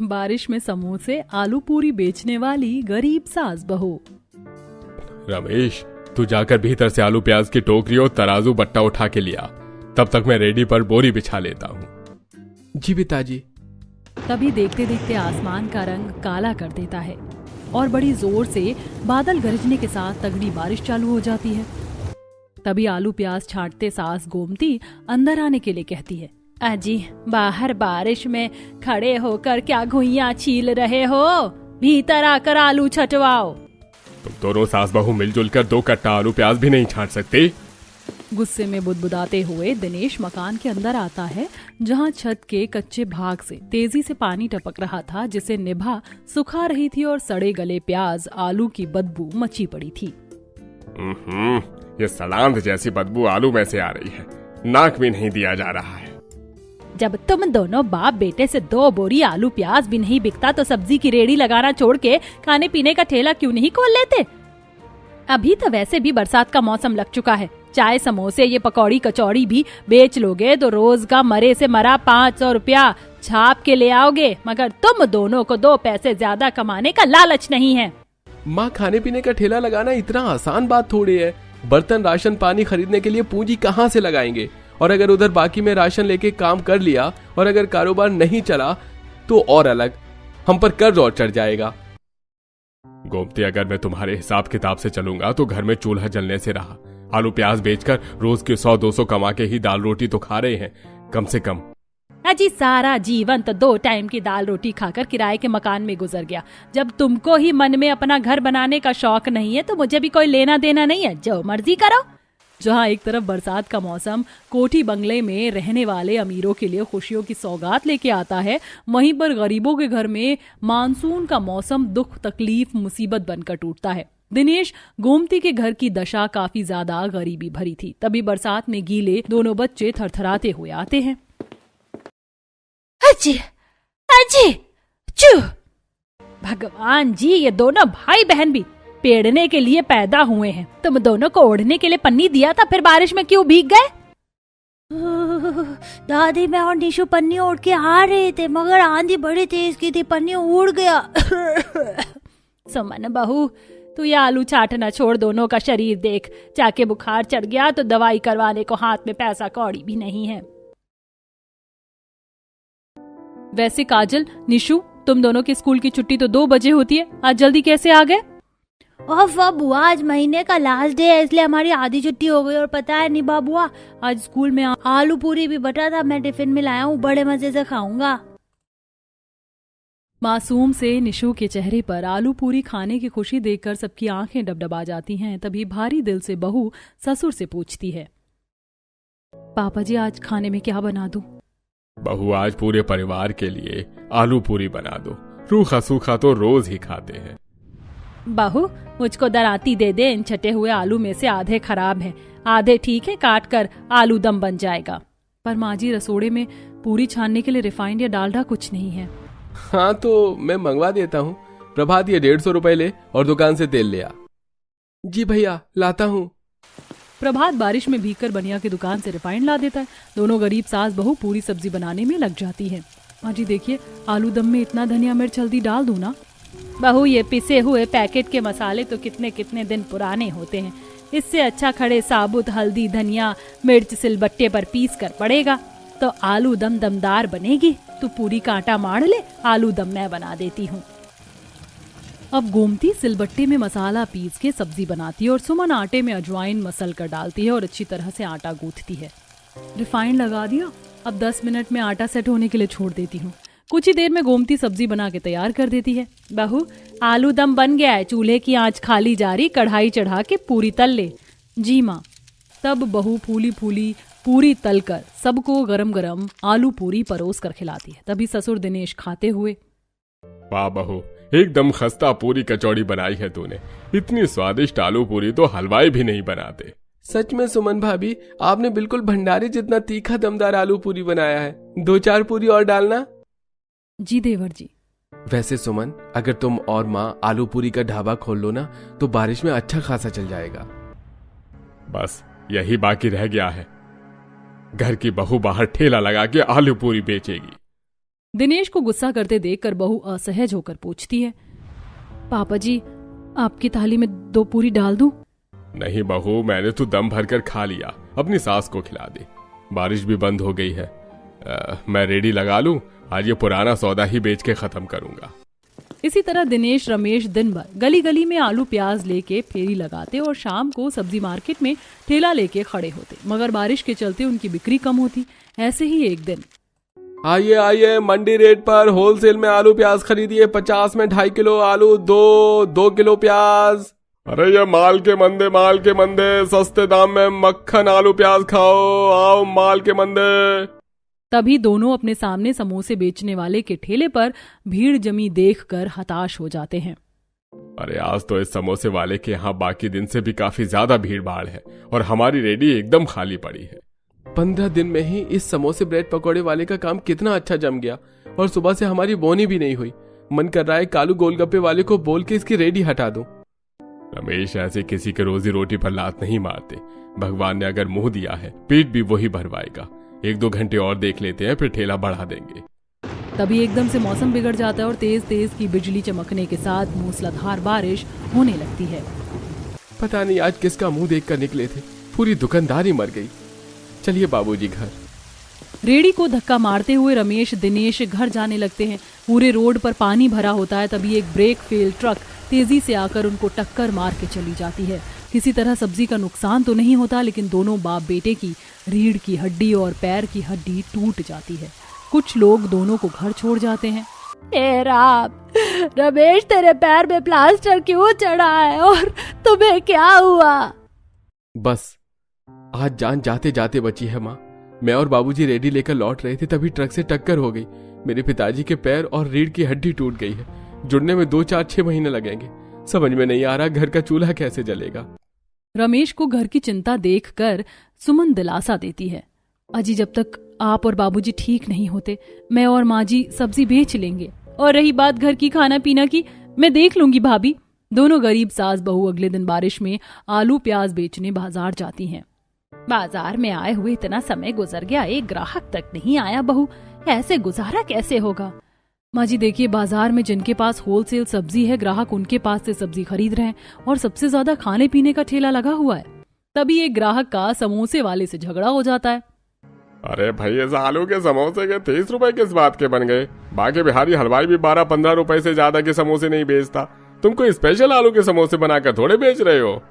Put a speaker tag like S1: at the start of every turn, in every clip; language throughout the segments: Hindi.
S1: बारिश में समोसे आलू पूरी बेचने वाली गरीब सास बहू।
S2: रमेश, तू जाकर भीतर से आलू प्याज की टोकरी और तराजू बट्टा उठा के लिया। तब तक मैं रेडी पर बोरी बिछा लेता हूँ।
S3: जी पिताजी।
S1: तभी देखते देखते आसमान का रंग काला कर देता है और बड़ी जोर से बादल गरजने के साथ तगड़ी बारिश चालू हो जाती है। तभी आलू प्याज छांटते सास गोमती अंदर आने के लिए कहती है, अजी बाहर बारिश में खड़े होकर क्या घुइयां छील रहे हो? भीतर आकर आलू छटवाओ।
S2: तुम दोनों सास बहू मिलजुल कर 2 कट्टा आलू प्याज भी नहीं छांट सकते?
S1: गुस्से में बुदबुदाते हुए दिनेश मकान के अंदर आता है, जहां छत के कच्चे भाग से तेजी से पानी टपक रहा था, जिसे निभा सुखा रही थी और सड़े गले प्याज आलू की बदबू मची पड़ी थी।
S2: ये सड़ांध जैसी बदबू आलू में से आ रही है, नाक भी नहीं दिया जा रहा है।
S1: जब तुम दोनों बाप बेटे से 2 बोरी आलू प्याज भी नहीं बिकता तो सब्जी की रेड़ी लगाना छोड़ के खाने पीने का ठेला क्यों नहीं खोल लेते? अभी तो वैसे भी बरसात का मौसम लग चुका है, चाय समोसे ये पकौड़ी कचौड़ी भी बेच लोगे तो रोज का मरे से मरा 500 रुपया छाप के ले आओगे, मगर तुम दोनों को 2 पैसे ज्यादा कमाने का लालच नहीं है।
S3: माँ, खाने पीने का ठेला लगाना इतना आसान बात थोड़ी है। बर्तन राशन पानी खरीदने के लिए पूंजी कहाँ से लगाएंगे? और अगर उधर बाकी में राशन लेके काम कर लिया और अगर कारोबार नहीं चला तो और अलग, हम पर कर्ज और चढ़ जाएगा।
S2: गोमती, अगर मैं तुम्हारे हिसाब किताब से चलूंगा तो घर में चूल्हा जलने से रहा। आलू प्याज बेचकर रोज के 100-200 कमा के ही दाल रोटी तो खा रहे हैं कम से कम।
S1: अजी सारा जीवन तो 2 टाइम की दाल रोटी खाकर किराए के मकान में गुजर गया। जब तुमको ही मन में अपना घर बनाने का शौक नहीं है तो मुझे भी कोई लेना देना नहीं है, जो मर्जी करो। जहाँ एक तरफ बरसात का मौसम कोठी बंगले में रहने वाले अमीरों के लिए खुशियों की सौगात लेके आता है, वहीं पर गरीबों के घर में मानसून का मौसम दुख तकलीफ मुसीबत बनकर टूटता है। दिनेश गोमती के घर की दशा काफी ज्यादा गरीबी भरी थी। तभी बरसात में गीले दोनों बच्चे थरथराते हुए आते हैं। अजी, अजी, चू! भगवान जी, ये दोनों भाई बहन भी पेड़ने के लिए पैदा हुए हैं। तुम दोनों को ओढ़ने के लिए पन्नी दिया था, फिर बारिश में क्यों भीग गए? दादी, मैं और निशु पन्नी ओढ़ के आ रहे थे, मगर आंधी बड़ी तेज की थी, पन्नी उड़ गया। सुमन बहू, तू ये आलू छाटना छोड़, दोनों का शरीर देख। जाके बुखार चढ़ गया तो दवाई करवाने को हाथ में पैसा कौड़ी भी नहीं है। वैसे काजल, निशु, तुम दोनों की स्कूल की छुट्टी तो 2 बजे होती है, आज जल्दी कैसे आ गए? बुआ, आज महीने का लास्ट डे है, इसलिए हमारी आधी छुट्टी हो गई। और पता है निभा बुआ, आज स्कूल में आलू पूरी भी बटा था, मैं टिफिन में लाया हूँ, बड़े मजे से खाऊंगा। मासूम से निशु के चेहरे पर आलू पूरी खाने की खुशी देखकर सबकी आंखें डबडबा जाती हैं। तभी भारी दिल से बहू ससुर से पूछती है, पापा जी आज खाने में क्या बना दूं?
S2: बहू, आज पूरे परिवार के लिए आलू पूरी बना दो। रूखा सूखा तो रोज ही खाते हैं।
S1: बहू, मुझको दराती दे दे, इन छटे हुए आलू में से आधे खराब हैं, आधे ठीक है, काट कर आलू दम बन जाएगा। पर माँ जी, रसोड़े में पूरी छानने के लिए रिफाइंड या डालडा कुछ नहीं है।
S3: हाँ तो मैं मंगवा देता हूँ। प्रभात, ये 150 रुपए ले और दुकान से तेल ले आ। जी भैया, लाता हूँ।
S1: प्रभात बारिश में भीगकर बनिया की दुकान से रिफाइंड ला देता है। दोनों गरीब सास बहू पूरी सब्जी बनाने में लग जाती है। माँ जी देखिए, आलू दम में इतना धनिया मिर्च हल्दी डाल दूं ना? बहू, ये पिसे हुए पैकेट के मसाले तो कितने कितने दिन पुराने होते हैं, इससे अच्छा खड़े साबुत हल्दी धनिया मिर्च सिलबट्टे पर पीस कर पड़ेगा तो आलू दम दमदार बनेगी। तू पूरी कांटा मार ले, आलू दम मैं बना देती हूँ। अब गोमती सिलबट्टे में मसाला पीस के सब्जी बनाती है और सुमन आटे में अजवाइन मसल कर डालती है और अच्छी तरह से आटा गूंथती है। रिफाइंड लगा दिया, अब 10 मिनट में आटा सेट होने के लिए छोड़ देती हूँ। कुछ ही देर में गोमती सब्जी बना के तैयार कर देती है। बहू, आलू दम बन गया है, चूल्हे की आंच खाली जा रही, कढ़ाई चढ़ा के पूरी तल ले। जी माँ। तब बहू फूली फूली पूरी तल कर सबको गरम गरम आलू पूरी परोस कर खिलाती है। तभी ससुर दिनेश खाते हुए,
S2: वाह बहू, एकदम खस्ता पूरी कचौड़ी बनाई है तूने। इतनी स्वादिष्ट आलू पूरी तो हलवाई भी नहीं बनाते।
S3: सच में सुमन भाभी, आपने बिल्कुल भंडारे जितना तीखा दमदार आलू पूरी बनाया है। 2-4 पूरी और डालना।
S1: जी देवर जी।
S3: वैसे सुमन, अगर तुम और माँ आलू पूरी का ढाबा खोल लो ना तो बारिश में अच्छा खासा चल जाएगा।
S2: बस यही बाकी रह गया है। घर की बहू बाहर ठेला लगा के आलू पूरी बेचेगी।
S1: दिनेश को गुस्सा करते देखकर बहू असहज होकर पूछती है, पापा जी आपकी थाली में 2 पूरी डाल दूं?
S2: नहीं बहू, मैंने तो दम भरकर खा लिया, अपनी सास को खिला दे। बारिश भी बंद हो गई है। मैं रेडी लगा लूं, आज ये पुराना सौदा ही बेच के खत्म करूंगा।
S1: इसी तरह दिनेश रमेश दिन भर गली गली में आलू प्याज लेके फेरी लगाते और शाम को सब्जी मार्केट में ठेला लेके खड़े होते, मगर बारिश के चलते उनकी बिक्री कम होती। ऐसे ही एक दिन,
S3: आइए आइए, मंडी रेट पर होलसेल में आलू प्याज खरीदिए। 50 में 2.5 किलो आलू, 2 किलो प्याज।
S2: अरे ये माल के मंदे, सस्ते दाम में मक्खन आलू प्याज खाओ, आओ माल के मंदे।
S1: तभी दोनों अपने सामने समोसे बेचने वाले के ठेले पर भीड़ जमी देखकर हताश हो जाते हैं।
S2: अरे आज तो इस समोसे वाले के यहाँ बाकी दिन से भी काफी ज्यादा भीड़ भाड़ है और हमारी रेडी एकदम खाली पड़ी है।
S3: 15 दिन में ही इस समोसे ब्रेड पकौड़े वाले का काम कितना अच्छा जम गया और सुबह से हमारी बोनी भी नहीं हुई। मन कर रहा है कालू गोलगप्पे वाले को बोल के इसकी रेडी हटा दूं।
S2: रमेश, ऐसे किसी के रोजी रोटी पर लात नहीं मारते। भगवान ने अगर मुंह दिया है, पेट भी वही भरवाएगा। 1-2 घंटे और देख लेते हैं, फिर ठेला बढ़ा देंगे।
S1: तभी एकदम से मौसम बिगड़ जाता है और तेज तेज की बिजली चमकने के साथ मूसलाधार बारिश होने लगती है।
S3: पता नहीं आज किसका मुंह देखकर निकले थे, पूरी दुकानदारी मर गई। चलिए बाबूजी घर।
S1: रेडी को धक्का मारते हुए रमेश दिनेश घर जाने लगते हैं। पूरे रोड पर पानी भरा होता है। तभी एक ब्रेक फेल ट्रक तेजी से आकर उनको टक्कर मार के चली जाती है। किसी तरह सब्जी का नुकसान तो नहीं होता, लेकिन दोनों बाप बेटे की रीढ़ की हड्डी और पैर की हड्डी टूट जाती है। कुछ लोग दोनों को घर छोड़ जाते हैं।
S4: हे राम, रमेश तेरे पैर में प्लास्टर क्यों चढ़ा है और तुम्हें क्या हुआ?
S3: बस आज जान जाते जाते बची है माँ। मैं और बाबूजी रेडी लेकर लौट रहे थे, तभी ट्रक से टक्कर हो गई। मेरे पिताजी के पैर और रीढ़ की हड्डी टूट गई है। जुड़ने में 2-4-6 महीने लगेंगे। समझ में नहीं आ रहा घर का चूल्हा कैसे जलेगा।
S1: रमेश को घर की चिंता देखकर सुमन दिलासा देती है, अजी जब तक आप और बाबूजी ठीक नहीं होते, मैं और माँ जी सब्जी बेच लेंगे। और रही बात घर की खाना पीना की, मैं देख लूंगी भाभी। दोनों गरीब सास बहू अगले दिन बारिश में आलू प्याज बेचने बाजार जाती हैं।
S4: बाजार में आए हुए इतना समय गुजर गया, एक ग्राहक तक नहीं आया बहू, ऐसे गुजारा कैसे होगा?
S1: माँ जी देखिए, बाजार में जिनके पास होलसेल सब्जी है, ग्राहक उनके पास से सब्जी खरीद रहे हैं और सबसे ज्यादा खाने पीने का ठेला लगा हुआ है। तभी एक ग्राहक का समोसे वाले से झगड़ा हो जाता है।
S2: अरे भाई, इस आलू के समोसे के 30 रुपए किस बात के बन गए? बाकी बिहारी हलवाई भी 12-15 रुपए से ज्यादा के समोसे नहीं बेचता। तुम कोई स्पेशल आलू के समोसे बनाकर थोड़े बेच रहे हो?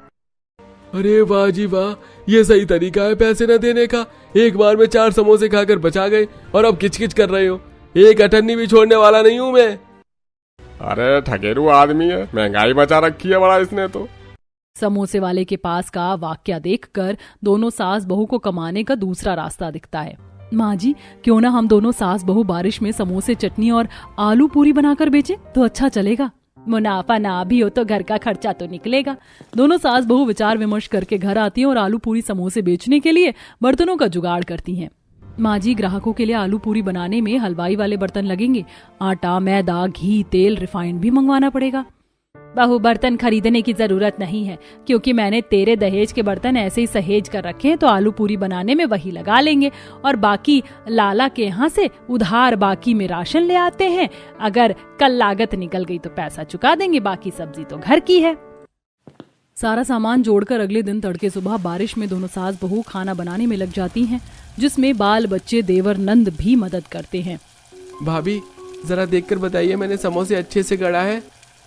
S3: अरे वाह जी वाह, ये सही तरीका है पैसे न देने का। एक बार में 4 समोसे खाकर बचा गए और अब किचकिच कर रहे हो। एक अठन्नी भी छोड़ने वाला नहीं हूं मैं।
S2: अरे ठगेरू आदमी है, महंगाई मचा रखी है बड़ा इसने तो।
S1: समोसे वाले के पास का वाक्या देखकर दोनों सास बहू को कमाने का दूसरा रास्ता दिखता है। माँ जी, क्यों ना हम दोनों सास बहू बारिश में समोसे, चटनी और आलू पूरी बनाकर बेचें तो अच्छा चलेगा।
S4: मुनाफा ना भी हो तो घर का खर्चा तो निकलेगा।
S1: दोनों सास बहू विचार विमर्श करके घर आती हैं और आलू पूरी समोसे बेचने के लिए बर्तनों का जुगाड़ करती हैं। माँ जी, ग्राहकों के लिए आलू पूरी बनाने में हलवाई वाले बर्तन लगेंगे। आटा, मैदा, घी, तेल, रिफाइंड भी मंगवाना पड़ेगा।
S4: बहू, बर्तन खरीदने की जरूरत नहीं है, क्योंकि मैंने तेरे दहेज के बर्तन ऐसे ही सहेज कर रखे हैं, तो आलू पूरी बनाने में वही लगा लेंगे और बाकी लाला के यहाँ से उधार बाकी में राशन ले आते हैं। अगर कल लागत निकल गई तो पैसा चुका देंगे, बाकी सब्जी तो घर की है।
S1: सारा सामान जोड़कर अगले दिन तड़के सुबह बारिश में दोनों सास बहू खाना बनाने में लग जाती हैं, जिसमें बाल बच्चे देवर नंद भी मदद करते हैं।
S3: भाभी जरा देखकर बताइए, मैंने समोसे अच्छे से गढ़ा है?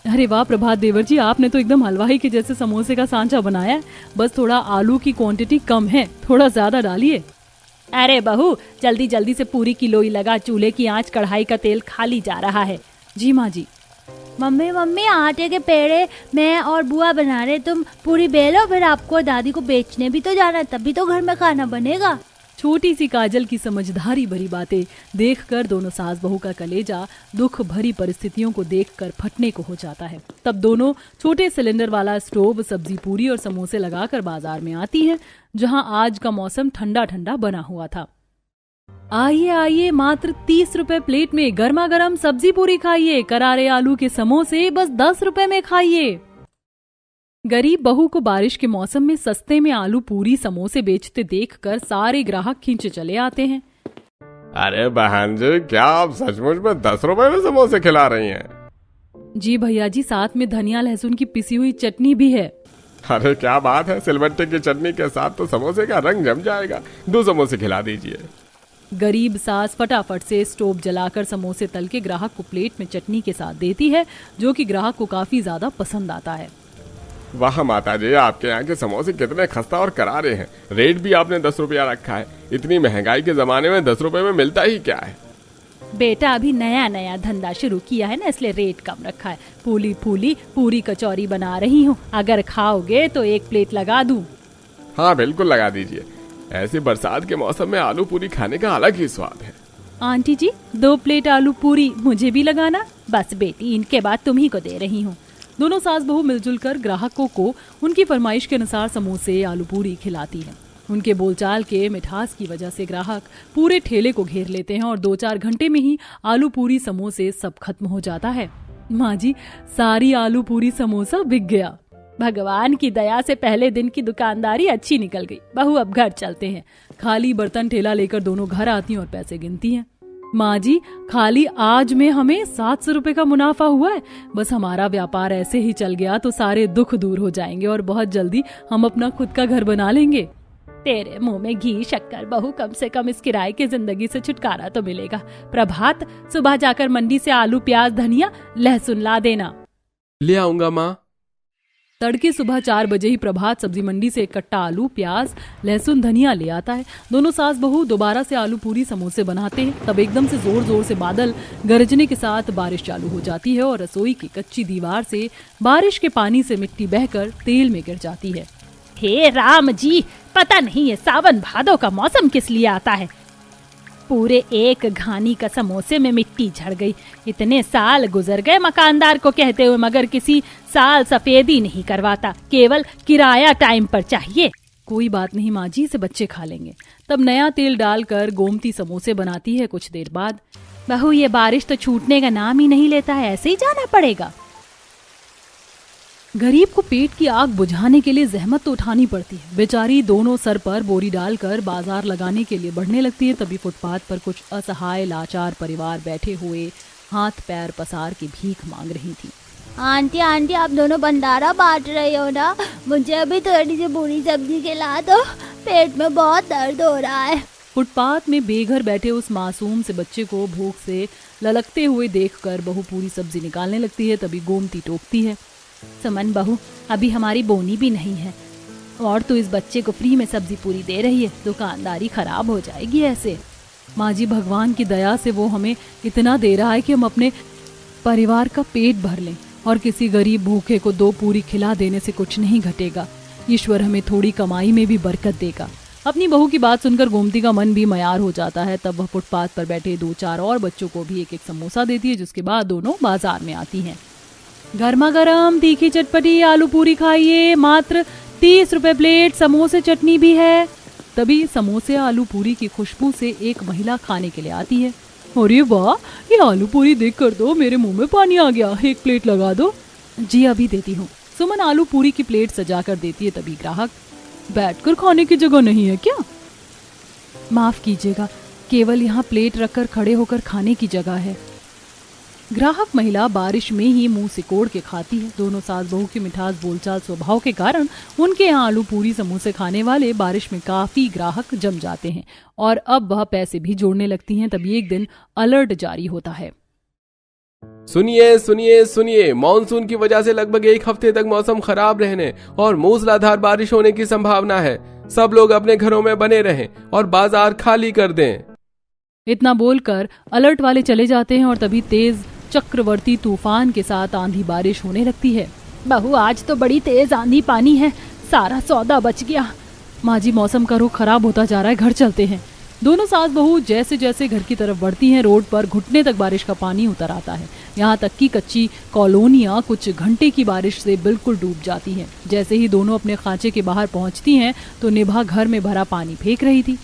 S1: अरे वाह प्रभात देवर जी, आपने तो एकदम हलवाई के जैसे समोसे का सांचा बनाया है। बस थोड़ा आलू की क्वांटिटी कम है, थोड़ा ज्यादा डालिए।
S4: अरे बहू, जल्दी जल्दी से पूरी किलो ही लगा, चूल्हे की आंच, कढ़ाई का तेल खाली जा रहा है।
S1: जी माँ जी।
S4: मम्मी आटे के पेड़े मैं और बुआ बना रहे, तुम पूरी बेलो, फिर आपको दादी को बेचने भी तो जाना, तभी तो घर में खाना बनेगा।
S1: छोटी सी काजल की समझदारी भरी बातें देखकर दोनों सास बहू का कलेजा दुख भरी परिस्थितियों को देखकर फटने को हो जाता है। तब दोनों छोटे सिलेंडर वाला स्टोव, सब्जी पूरी और समोसे लगाकर बाजार में आती हैं, जहां आज का मौसम ठंडा ठंडा बना हुआ था। आइए आइए, मात्र 30 रुपए प्लेट में गर्मा गर्म सब्जी पूरी खाइए, करारे आलू के समोसे बस 10 रुपए में खाइए। गरीब बहू को बारिश के मौसम में सस्ते में आलू पूरी समोसे बेचते देखकर सारे ग्राहक खींचे चले आते हैं।
S2: अरे बहन जी, क्या आप सचमुच में 10 रुपए में समोसे खिला रही हैं?
S1: जी भैया जी, साथ में धनिया लहसुन की पिसी हुई चटनी भी है।
S2: अरे क्या बात है, सिलबट्टे की चटनी के साथ तो समोसे का रंग जम जाएगा। 2 समोसे खिला दीजिए।
S1: गरीब सास फटाफट से स्टोव जलाकर समोसे तल के ग्राहक को प्लेट में चटनी के साथ देती है, जो कि ग्राहक को काफी ज्यादा पसंद आता है।
S2: वाह माता जी, आपके यहाँ के समोसे कितने खस्ता और करारे हैं। रेट भी आपने 10 रुपया रखा है। इतनी महंगाई के जमाने में 10 रुपए में मिलता ही क्या है।
S4: बेटा अभी नया नया धंधा शुरू किया है ना, इसलिए रेट कम रखा है। फूली फूली पूरी कचौरी बना रही हूँ, अगर खाओगे तो 1 प्लेट लगा दूं।
S2: हाँ बिल्कुल लगा दीजिए। ऐसी बरसात के मौसम में आलू पूरी खाने का अलग ही स्वाद है।
S4: आंटी जी 2 प्लेट आलू पूरी मुझे भी लगाना। बस बेटी, इनके बाद तुम्ही को दे रही हूँ।
S1: दोनों सास बहू मिलजुल कर ग्राहकों को उनकी फरमाइश के अनुसार समोसे आलू पूरी खिलाती हैं। उनके बोलचाल के मिठास की वजह से ग्राहक पूरे ठेले को घेर लेते हैं और 2-4 घंटे में ही आलू पूरी समोसे सब खत्म हो जाता है। माँ जी, सारी आलू पूरी समोसा बिक गया।
S4: भगवान की दया से पहले दिन की दुकानदारी अच्छी निकल गई। बहू अब घर चलते हैं।
S1: खाली बर्तन ठेला लेकर दोनों घर आती हैं और पैसे गिनती हैं। माँ जी, खाली आज में हमें 700 रुपए का मुनाफा हुआ है। बस हमारा व्यापार ऐसे ही चल गया तो सारे दुख दूर हो जाएंगे और बहुत जल्दी हम अपना खुद का घर बना लेंगे।
S4: तेरे मुंह में घी शक्कर बहू, कम से कम इस किराए की जिंदगी से छुटकारा तो मिलेगा। प्रभात, सुबह जाकर मंडी से आलू प्याज धनिया लहसुन ला देना।
S3: ले आऊंगा माँ।
S1: तड़के सुबह 4 बजे ही प्रभात सब्जी मंडी से 1 कट्टा आलू प्याज लहसुन धनिया ले आता है। दोनों सास बहू दोबारा से आलू पूरी समोसे बनाते हैं। तब एकदम से जोर जोर से बादल गरजने के साथ बारिश चालू हो जाती है और रसोई की कच्ची दीवार से बारिश के पानी से मिट्टी बहकर तेल में गिर जाती है।
S4: हे राम जी, पता नहीं है सावन भादों का मौसम किस लिए आता है। पूरे 1 घानी का समोसे में मिट्टी झड़ गई। इतने साल गुजर गए मकानदार को कहते हुए, मगर किसी साल सफेदी नहीं करवाता। केवल किराया टाइम पर चाहिए।
S1: कोई बात नहीं माँ जी, इसे बच्चे खा लेंगे। तब नया तेल डालकर गोमती समोसे बनाती है। कुछ देर बाद,
S4: बहू ये बारिश तो छूटने का नाम ही नहीं लेता है, ऐसे ही जाना पड़ेगा।
S1: गरीब को पेट की आग बुझाने के लिए जहमत तो उठानी पड़ती है। बेचारी दोनों सर पर बोरी डालकर बाजार लगाने के लिए बढ़ने लगती है। तभी फुटपाथ पर कुछ असहाय लाचार परिवार बैठे हुए हाथ पैर पसार के भीख मांग रही थी।
S5: आंटी आंटी, आप दोनों भंडारा बांट रहे हो ना? मुझे अभी थोड़ी सी पूरी सब्जी खिला दो, पेट में बहुत दर्द हो रहा है।
S1: फुटपाथ में बेघर बैठे उस मासूम से बच्चे को भूख से ललकते हुए देखकर बहू पूरी सब्जी निकालने लगती है। तभी गोमती टोकती है,
S4: सुमन बहू, अभी हमारी बोनी भी नहीं है और तू इस बच्चे को फ्री में सब्जी पूरी दे रही है। दुकानदारी खराब हो जाएगी ऐसे।
S1: माँ जी, भगवान की दया से वो हमें इतना दे रहा है कि हम अपने परिवार का पेट भर लें और किसी गरीब भूखे को 2 पूरी खिला देने से कुछ नहीं घटेगा। ईश्वर हमें थोड़ी कमाई में भी बरकत देगा। अपनी बहू की बात सुनकर गोमती का मन भी मयार हो जाता है। तब वह फुटपाथ पर बैठे 2-4 और बच्चों को भी 1-1 समोसा देती है, जिसके बाद दोनों बाजार में आती हैं। गर्मा गर्म तीखी चटपटी आलू पूरी खाइए, मात्र 30 रुपए प्लेट, समोसे चटनी भी है। तभी समोसे आलू पूरी की खुशबू से एक महिला खाने के लिए आती है। अरे वाह, ये आलू पूरी देखकर तो मेरे मुंह में पानी आ गया। 1 प्लेट लगा दो। जी अभी देती हूँ। सुमन आलू पूरी की प्लेट सजा कर देती है। तभी ग्राहक, बैठकर खाने की जगह नहीं है क्या? माफ कीजिएगा, केवल यहाँ प्लेट रखकर खड़े होकर खाने की जगह है। ग्राहक महिला बारिश में ही मुंह सिकोड़ के खाती है। दोनों सास बहू की मिठास बोलचाल स्वभाव के कारण उनके यहाँ आलू पूरी समोसे खाने वाले बारिश में काफी ग्राहक जम जाते हैं और अब वह पैसे भी जोड़ने लगती हैं। तभी एक दिन अलर्ट जारी होता है।
S3: सुनिए सुनिए सुनिए, मानसून की वजह से लगभग 1 हफ्ते तक मौसम खराब रहने और मूसलाधार बारिश होने की संभावना है। सब लोग अपने घरों में बने रहें और बाजार खाली कर दें।
S1: इतना बोलकर अलर्ट वाले चले जाते हैं और तभी तेज चक्रवर्ती तूफान के साथ आंधी बारिश होने लगती है।
S4: बहू, आज तो बड़ी तेज आंधी पानी है, सारा सौदा बच गया।
S1: माँ जी, मौसम का रुख खराब होता जा रहा है, घर चलते हैं। दोनों सास बहू जैसे जैसे घर की तरफ बढ़ती हैं, रोड पर घुटने तक बारिश का पानी उतर आता है। यहाँ तक कि कच्ची कॉलोनियाँ कुछ घंटे की बारिश से बिल्कुल डूब जाती हैं। जैसे ही दोनों अपने खांचे के बाहर पहुँचती हैं तो निभा घर में भरा पानी फेंक रही थी।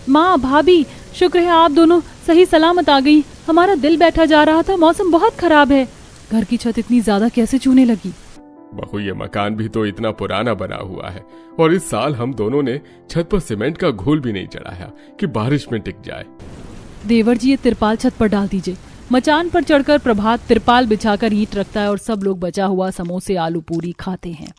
S1: माँ, भाभी, शुक्र है आप दोनों सही सलामत आ गई। हमारा दिल बैठा जा रहा था, मौसम बहुत खराब है। घर की छत इतनी ज्यादा कैसे चूने लगी?
S2: बहू, ये मकान भी तो इतना पुराना बना हुआ है और इस साल हम दोनों ने छत पर सीमेंट का घोल भी नहीं चढ़ाया कि बारिश में टिक जाए।
S1: देवर जी ये तिरपाल छत पर डाल दीजिए। मचान पर चढ़कर प्रभात तिरपाल बिछाकर ईंट रखता है और सब लोग बचा हुआ समोसे आलू पूरी खाते हैं।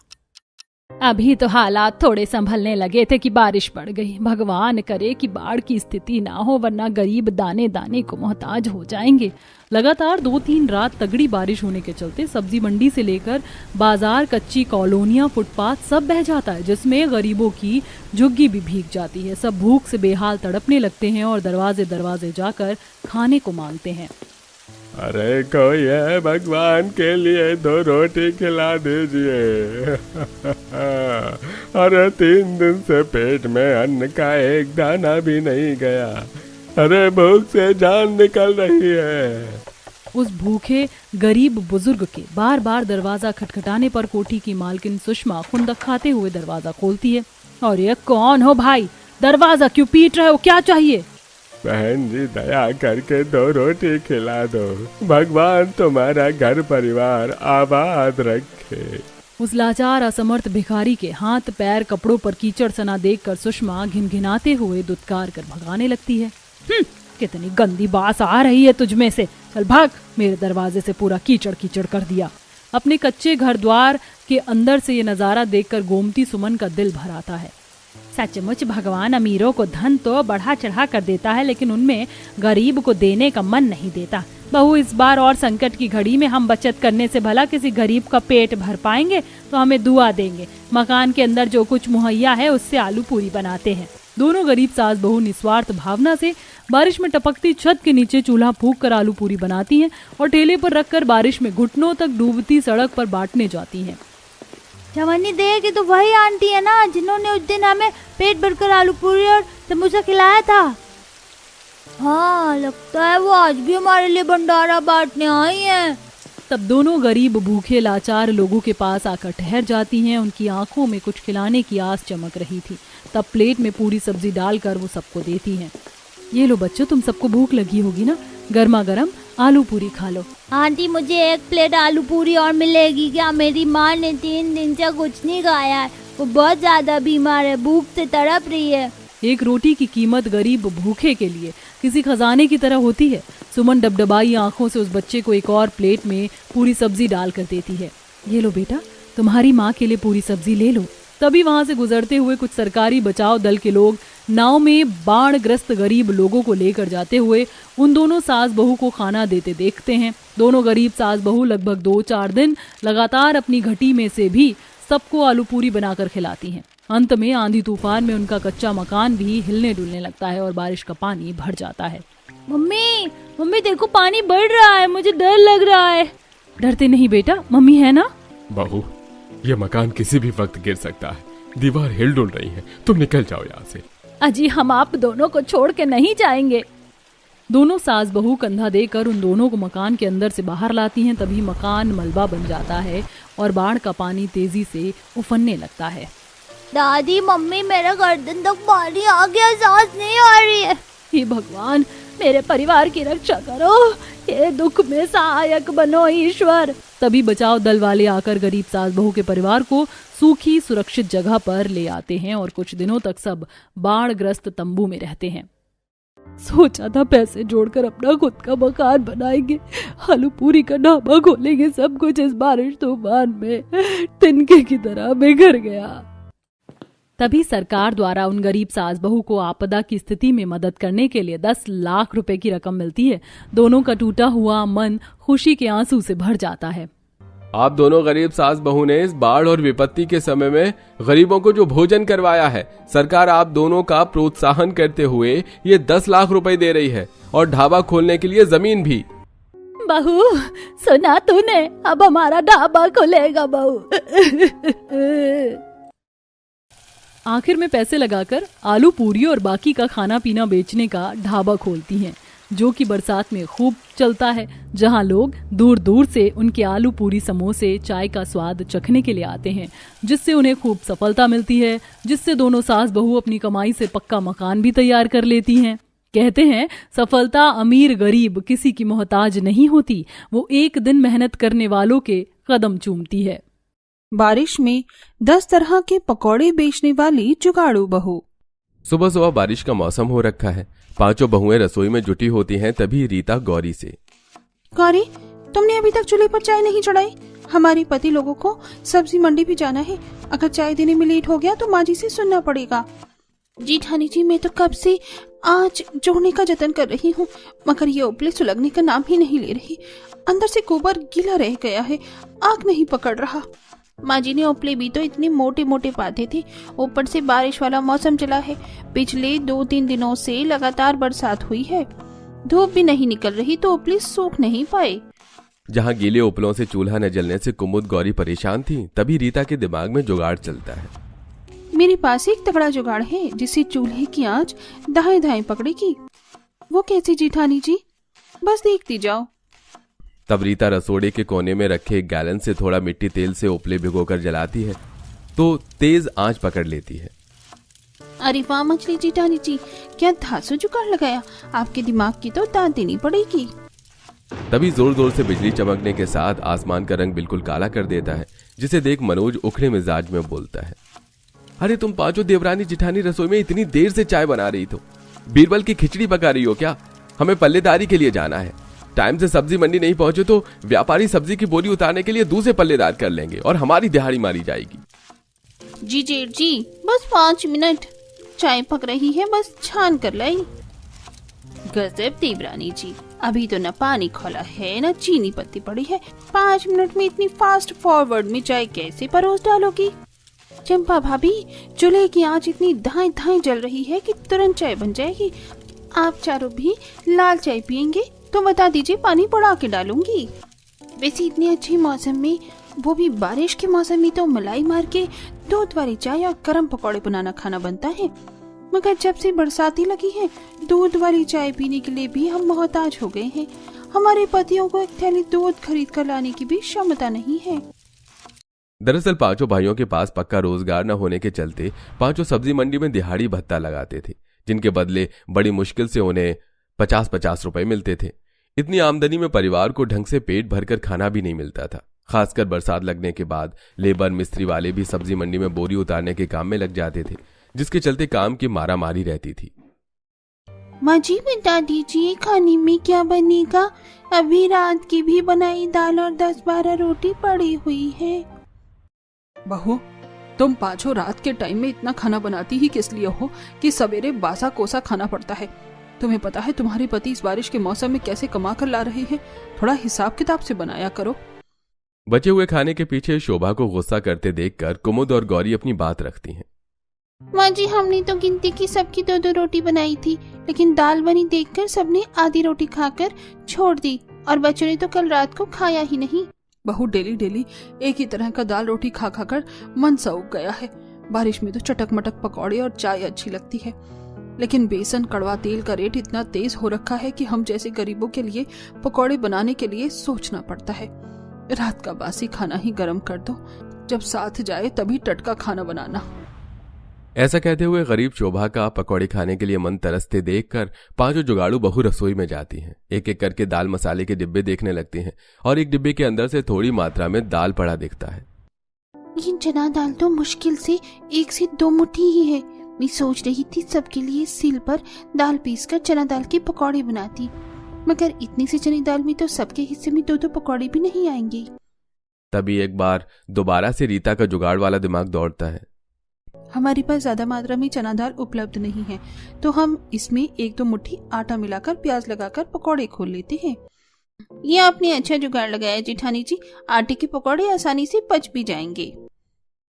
S4: अभी तो हालात थोड़े संभलने लगे थे कि बारिश पड़ गई। भगवान करे कि बाढ़ की स्थिति ना हो, वरना गरीब दाने दाने को मोहताज हो जाएंगे।
S1: लगातार 2-3 रात तगड़ी बारिश होने के चलते सब्जी मंडी से लेकर बाजार, कच्ची कॉलोनियां, फुटपाथ सब बह जाता है, जिसमें गरीबों की झुग्गी भी भीग जाती है। सब भूख से बेहाल तड़पने लगते हैं और दरवाजे दरवाजे जाकर खाने को मांगते हैं।
S2: अरे कोई है, भगवान के लिए 2 रोटी खिला दीजिए। अरे 3 दिन से पेट में अन्न का एक दाना भी नहीं गया। अरे भूख से जान निकल रही है।
S1: उस भूखे गरीब बुजुर्ग के बार बार दरवाजा खटखटाने पर कोठी की मालकिन सुषमा खुंदक खाते हुए दरवाजा खोलती है।
S4: और ये कौन हो भाई, दरवाजा क्यों पीट रहे हो, क्या चाहिए?
S2: बहन जी दया करके 2 रोटी खिला दो, भगवान तुम्हारा घर परिवार आबाद रखे।
S1: उस लाचार असमर्थ भिखारी के हाथ पैर कपड़ों पर कीचड़ सना देखकर सुषमा घिनघिनाते हुए दुत्कार कर भगाने लगती है।
S4: कितनी गंदी बास आ रही है तुझ में से, चल भाग, मेरे दरवाजे से पूरा कीचड़ कीचड़ कर दिया।
S1: अपने कच्चे घर द्वार के अंदर से ये नजारा देखकर गोमती सुमन का दिल भर आता है।
S4: सचमुच भगवान अमीरों को धन तो बढ़ा चढ़ा कर देता है, लेकिन उनमें गरीब को देने का मन नहीं देता। बहू, इस बार और संकट की घड़ी में हम बचत करने से भला किसी गरीब का पेट भर पाएंगे तो हमें दुआ देंगे। मकान के अंदर जो कुछ मुहैया है उससे आलू पूरी बनाते हैं।
S1: दोनों गरीब सास बहू निस्वार्थ भावना से बारिश में टपकती छत के नीचे चूल्हा फूंक कर आलू पूरी बनाती हैं और ठेले पर रखकर बारिश में घुटनों तक डूबती सड़क पर बांटने जाती हैं।
S5: जवानी दे कि तो वही आंटी है ना जिन्होंने उस दिन हमें पेट भरकर आलू पूरी और समोसा खिलाया था। हाँ, लगता है वो आज भी हमारे लिए भंडारा बांटने आई हैं।
S1: तब दोनों गरीब भूखे लाचार लोगों के पास आकर ठहर जाती हैं। उनकी आंखों में कुछ खिलाने की आस चमक रही थी। तब प्लेट में पूरी सब्जी डालकर वो सबको देती हैं। ये लो बच्चों, तुम सबको भूख लगी होगी ना, गर्मा गर्म आलू पूरी खा लो।
S5: आंटी, मुझे 1 प्लेट आलू पूरी और मिलेगी क्या? मेरी माँ ने 3 दिन से कुछ नहीं खाया है, वो बहुत ज्यादा बीमार है, भूख से तड़प रही है।
S1: एक रोटी की कीमत गरीब भूखे के लिए किसी खजाने की तरह होती है। सुमन डबडबाई आंखों से उस बच्चे को एक और प्लेट में पूरी सब्जी डालकर देती है। ये लो बेटा, तुम्हारी माँ के लिए पूरी सब्जी ले लो। तभी वहां से गुजरते हुए कुछ सरकारी बचाव दल के लोग नाव में बाढ़ग्रस्त गरीब लोगों को लेकर जाते हुए उन दोनों सास बहू को खाना देते देखते हैं। दोनों गरीब सास बहू लगभग 2-4 दिन लगातार अपनी घटी में से भी सबको आलू पूरी बनाकर खिलाती हैं। अंत में आंधी तूफान में उनका कच्चा मकान भी हिलने डुलने लगता है और बारिश का पानी भर जाता है।
S5: मम्मी देखो, पानी बढ़ रहा है, मुझे डर लग रहा है।
S1: डरते नहीं बेटा, मम्मी है ना।
S2: बहू, ये मकान किसी भी वक्त गिर सकता है, दीवार हिल डुल रही है, तुम निकल जाओ यहाँ से।
S4: अजी, हम आप दोनों को छोड़ के नहीं जाएंगे।
S1: दोनों सास बहू कंधा देकर उन दोनों को मकान के अंदर से बाहर लाती हैं। तभी मकान मलबा बन जाता है और बाढ़ का पानी तेजी से उफनने लगता है।
S5: दादी, मम्मी, मेरा गर्दन तक पानी आ गया, सांस नहीं आ रही है।
S4: हे भगवान, मेरे परिवार की रक्षा करो, ये दुख में सहायक बनो ईश्वर।
S1: तभी बचाव दल वाले आकर गरीब सास बहू के परिवार को सूखी सुरक्षित जगह पर ले आते हैं और कुछ दिनों तक सब बाढ़ग्रस्त तंबू में रहते हैं। सोचा था पैसे जोड़कर अपना खुद का मकान बनाएंगे, आलू पूरी का ढाबा खोलेंगे, सब कुछ इस बारिश तूफान में तिनके की तरह बिखर गया। तभी सरकार द्वारा उन गरीब सास बहू को आपदा की स्थिति में मदद करने के लिए 10 लाख रुपए की रकम मिलती है। दोनों का टूटा हुआ मन खुशी के आंसू से भर जाता है।
S3: आप दोनों गरीब सास बहू ने इस बाढ़ और विपत्ति के समय में गरीबों को जो भोजन करवाया है, सरकार आप दोनों का प्रोत्साहन करते हुए ये 10 लाख रुपए दे रही है और ढाबा खोलने के लिए जमीन भी।
S4: बहू, सुना तूने, अब हमारा ढाबा खुलेगा बहू।
S1: आखिर में पैसे लगाकर आलू पूरी और बाकी का खाना पीना बेचने का ढाबा खोलती हैं, जो कि बरसात में खूब चलता है, जहां लोग दूर दूर से उनके आलू पूरी, समोसे, चाय का स्वाद चखने के लिए आते हैं, जिससे उन्हें खूब सफलता मिलती है, जिससे दोनों सास बहू अपनी कमाई से पक्का मकान भी तैयार कर लेती हैं। कहते हैं, सफलता अमीर गरीब किसी की मोहताज नहीं होती, वो एक दिन मेहनत करने वालों के कदम चूमती है।
S6: बारिश में 10 तरह के पकौड़े बेचने वाली जुगाड़ू बहू।
S3: सुबह सुबह बारिश का मौसम हो रखा है। पांचों बहुएं रसोई में जुटी होती हैं। तभी रीता गौरी से,
S6: गौरी, तुमने अभी तक चूल्हे पर चाय नहीं चढ़ाई? हमारे पति लोगों को सब्जी मंडी भी जाना है। अगर चाय देने में लेट हो गया तो माँ जी से सुनना पड़ेगा। जी ठानी जी, मैं तो कब से आज जोड़ने का जतन कर रही हूँ, मगर ये उपले सुलगने का नाम ही नहीं ले रही। अंदर से गोबर गीला रह गया है, आग नहीं पकड़ रहा। माँ जी ने उपले भी तो इतने मोटे मोटे बांधे थे, ऊपर से बारिश वाला मौसम चला है। पिछले 2-3 दिनों से लगातार बरसात हुई है, धूप भी नहीं निकल रही तो उपले सूख नहीं पाए।
S3: जहां गीले उपलों से चूल्हा न जलने से कुमुद गौरी परेशान थी, तभी रीता के दिमाग में जुगाड़ चलता है।
S6: मेरे पास एक तगड़ा जुगाड़ है जिससे चूल्हे की आंच दाएं दाएं पकड़ेगी। वो कैसे जेठानी जी? बस देखती जाओ।
S3: तब रीता रसोड़े के कोने में रखे एक गैलन से थोड़ा मिट्टी तेल से उपले भिगोकर जलाती है तो तेज आंच पकड़ लेती है।
S6: अरे वाह मछली जेठानी जी, क्या धांसू जुगाड़ लगाया। आपके दिमाग की तो दांत देनी पड़ेगी।
S3: तभी जोर जोर से बिजली चमकने के साथ आसमान का रंग बिल्कुल काला कर देता है, जिसे देख मनोज उखड़े मिजाज में बोलता है, अरे तुम पांचों देवरानी जिठानी रसोई में इतनी देर से चाय बना रही तो बीरबल की खिचड़ी पका रही हो क्या? हमें पल्लेदारी के लिए जाना है। टाइम से सब्जी मंडी नहीं पहुंचे तो व्यापारी सब्जी की बोरी उतारने के लिए दूसरे पल्लेदार कर लेंगे और हमारी दिहाड़ी मारी जाएगी।
S6: जी जेठ जी, बस 5 मिनट, चाय पक रही है, बस छान कर लाई। गजब देवरानी जी, अभी तो न पानी खोला है न चीनी पत्ती पड़ी है। 5 मिनट में इतनी फास्ट फॉरवर्ड में चाय कैसे परोस डालोगी? चंपा भाभी, चूल्हे की आंच इतनी धाएं धाएं जल रही है कि तुरंत चाय बन जाएगी। आप चारों भी लाल चाय पियेंगे तो बता दीजिए, पानी बढ़ा के डालूंगी। वैसे इतने अच्छे मौसम में, वो भी बारिश के मौसम में, तो मलाई मार के दूध वाली चाय और गर्म पकौड़े बनाना खाना बनता है। मगर जब से बरसाती लगी है, दूध वाली चाय पीने के लिए भी हम मोहताज हो गए हैं। हमारे पतियों को एक थैली दूध खरीद कर लाने की भी क्षमता नहीं है।
S3: दरअसल पांचों भाइयों के पास पक्का रोजगार न होने के चलते पांचों सब्जी मंडी में दिहाड़ी भत्ता लगाते थे, जिनके बदले बड़ी मुश्किल से उन्हें 50-50 रुपए मिलते थे। इतनी आमदनी में परिवार को ढंग से पेट भरकर खाना भी नहीं मिलता था। खासकर बरसात लगने के बाद लेबर मिस्त्री वाले भी सब्जी मंडी में बोरी उतारने के काम में लग जाते थे, जिसके चलते काम की मारामारी रहती थी।
S6: माँ जी, बता दीजिए खाने में क्या बनेगा? अभी रात की भी बनाई दाल और 10-12 रोटी पड़ी हुई है।
S7: बहू, तुम पांचों रात के टाइम में इतना खाना बनाती ही किस लिए हो कि सवेरे बासा कोसा खाना पड़ता है? तुम्हें पता है तुम्हारे पति इस बारिश के मौसम में कैसे कमा कर ला रहे हैं? थोड़ा हिसाब किताब से बनाया करो।
S3: बचे हुए खाने के पीछे शोभा को गुस्सा करते देखकर कुमुद और गौरी अपनी बात रखती हैं।
S6: माँ जी, हमने तो गिनती की सबकी 2-2 रोटी बनाई थी, लेकिन दाल बनी देखकर सबने आधी रोटी खाकर छोड़ दी और बच्चों ने तो कल रात को खाया ही नहीं।
S7: बहू, डेली डेली एक ही तरह का दाल रोटी खा खाकर मन सा उग गया है। बारिश में तो चटक मटक पकौड़े और चाय अच्छी लगती है, लेकिन बेसन कड़वा तेल का रेट इतना तेज हो रखा है कि हम जैसे गरीबों के लिए पकौड़े बनाने के लिए सोचना पड़ता है। रात का बासी खाना ही गर्म कर दो, जब साथ जाए तभी टटका खाना बनाना।
S3: ऐसा कहते हुए गरीब शोभा का पकौड़े खाने के लिए मन तरसते देखकर पांचों जुगाड़ू बहू रसोई में जाती हैं। एक एक करके दाल मसाले के डिब्बे देखने लगती हैं और एक डिब्बे के अंदर से थोड़ी मात्रा में दाल पड़ा दिखता है।
S6: ये चना दाल तो मुश्किल से 1 से 2 मुट्ठी ही है। मैं सोच रही थी सबके लिए सील पर दाल पीसकर चना दाल के पकौड़े बनाती, मगर इतनी सी चने दाल में तो सबके हिस्से में 2-2 पकौड़े भी नहीं आएंगे।
S3: तभी एक बार दोबारा से रीता का जुगाड़ वाला दिमाग दौड़ता है।
S7: हमारे पास ज्यादा मात्रा में चना दाल उपलब्ध नहीं है, तो हम इसमें 1-2 मुट्ठी आटा मिलाकर प्याज लगाकर पकौड़े खोल लेते हैं।
S6: ये आपने अच्छा जुगाड़ लगाया जेठानी जी, आटे के पकौड़े आसानी से पच भी जाएंगे।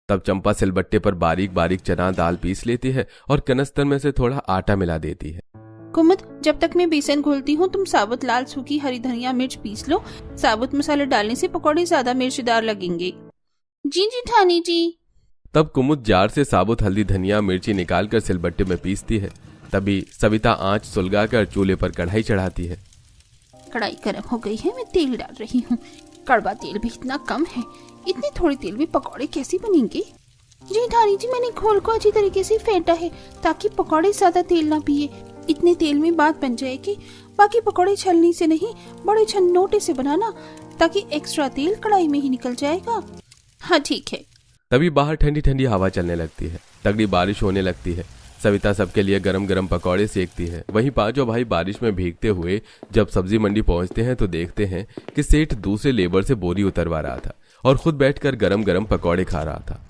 S3: तब चंपा सिलबट्टे पर बारीक बारीक चना दाल पीस लेती है और कनस्तर में से थोड़ा आटा मिला देती है।
S6: कुमुद, जब तक मैं बेसन घोलती हूँ तुम साबुत लाल सूखी हरी धनिया मिर्च पीस लो। साबुत मसाले डालने से पकौड़े ज्यादा मिर्चदार लगेंगे। जी जेठानी जी।
S3: तब कुमुद जार से साबुत हल्दी धनिया मिर्ची निकालकर सिलबट्टे में पीसती है। तभी सविता आंच सुलगाकर चूल्हे पर कढ़ाई चढ़ाती है।
S6: कढ़ाई गर्म हो गई है, मैं तेल डाल रही हूँ। कड़वा तेल भी इतना कम है, इतने थोड़ी तेल में पकौड़े कैसे बनेंगे? जेठानी जी, मैंने घोल को अच्छी तरीके से फेंटा है ताकि पकौड़े ज्यादा तेल ना पिए। इतने तेल में बात बन जाएगी। बाकी पकौड़े छलनी से नहीं, बड़े छन्नोटे से बनाना, ताकि एक्स्ट्रा तेल कढ़ाई में ही निकल जाएगा। हाँ ठीक है।
S3: तभी बाहर ठंडी ठंडी हवा चलने लगती है, तगड़ी बारिश होने लगती है। सविता सबके लिए गरम गरम पकौड़े सेकती है। वहीं पांचों भाई बारिश में भीगते हुए जब सब्जी मंडी पहुंचते हैं तो देखते हैं कि सेठ दूसरे लेबर से बोरी उतरवा रहा था और खुद बैठकर गरम गरम पकौड़े खा रहा था।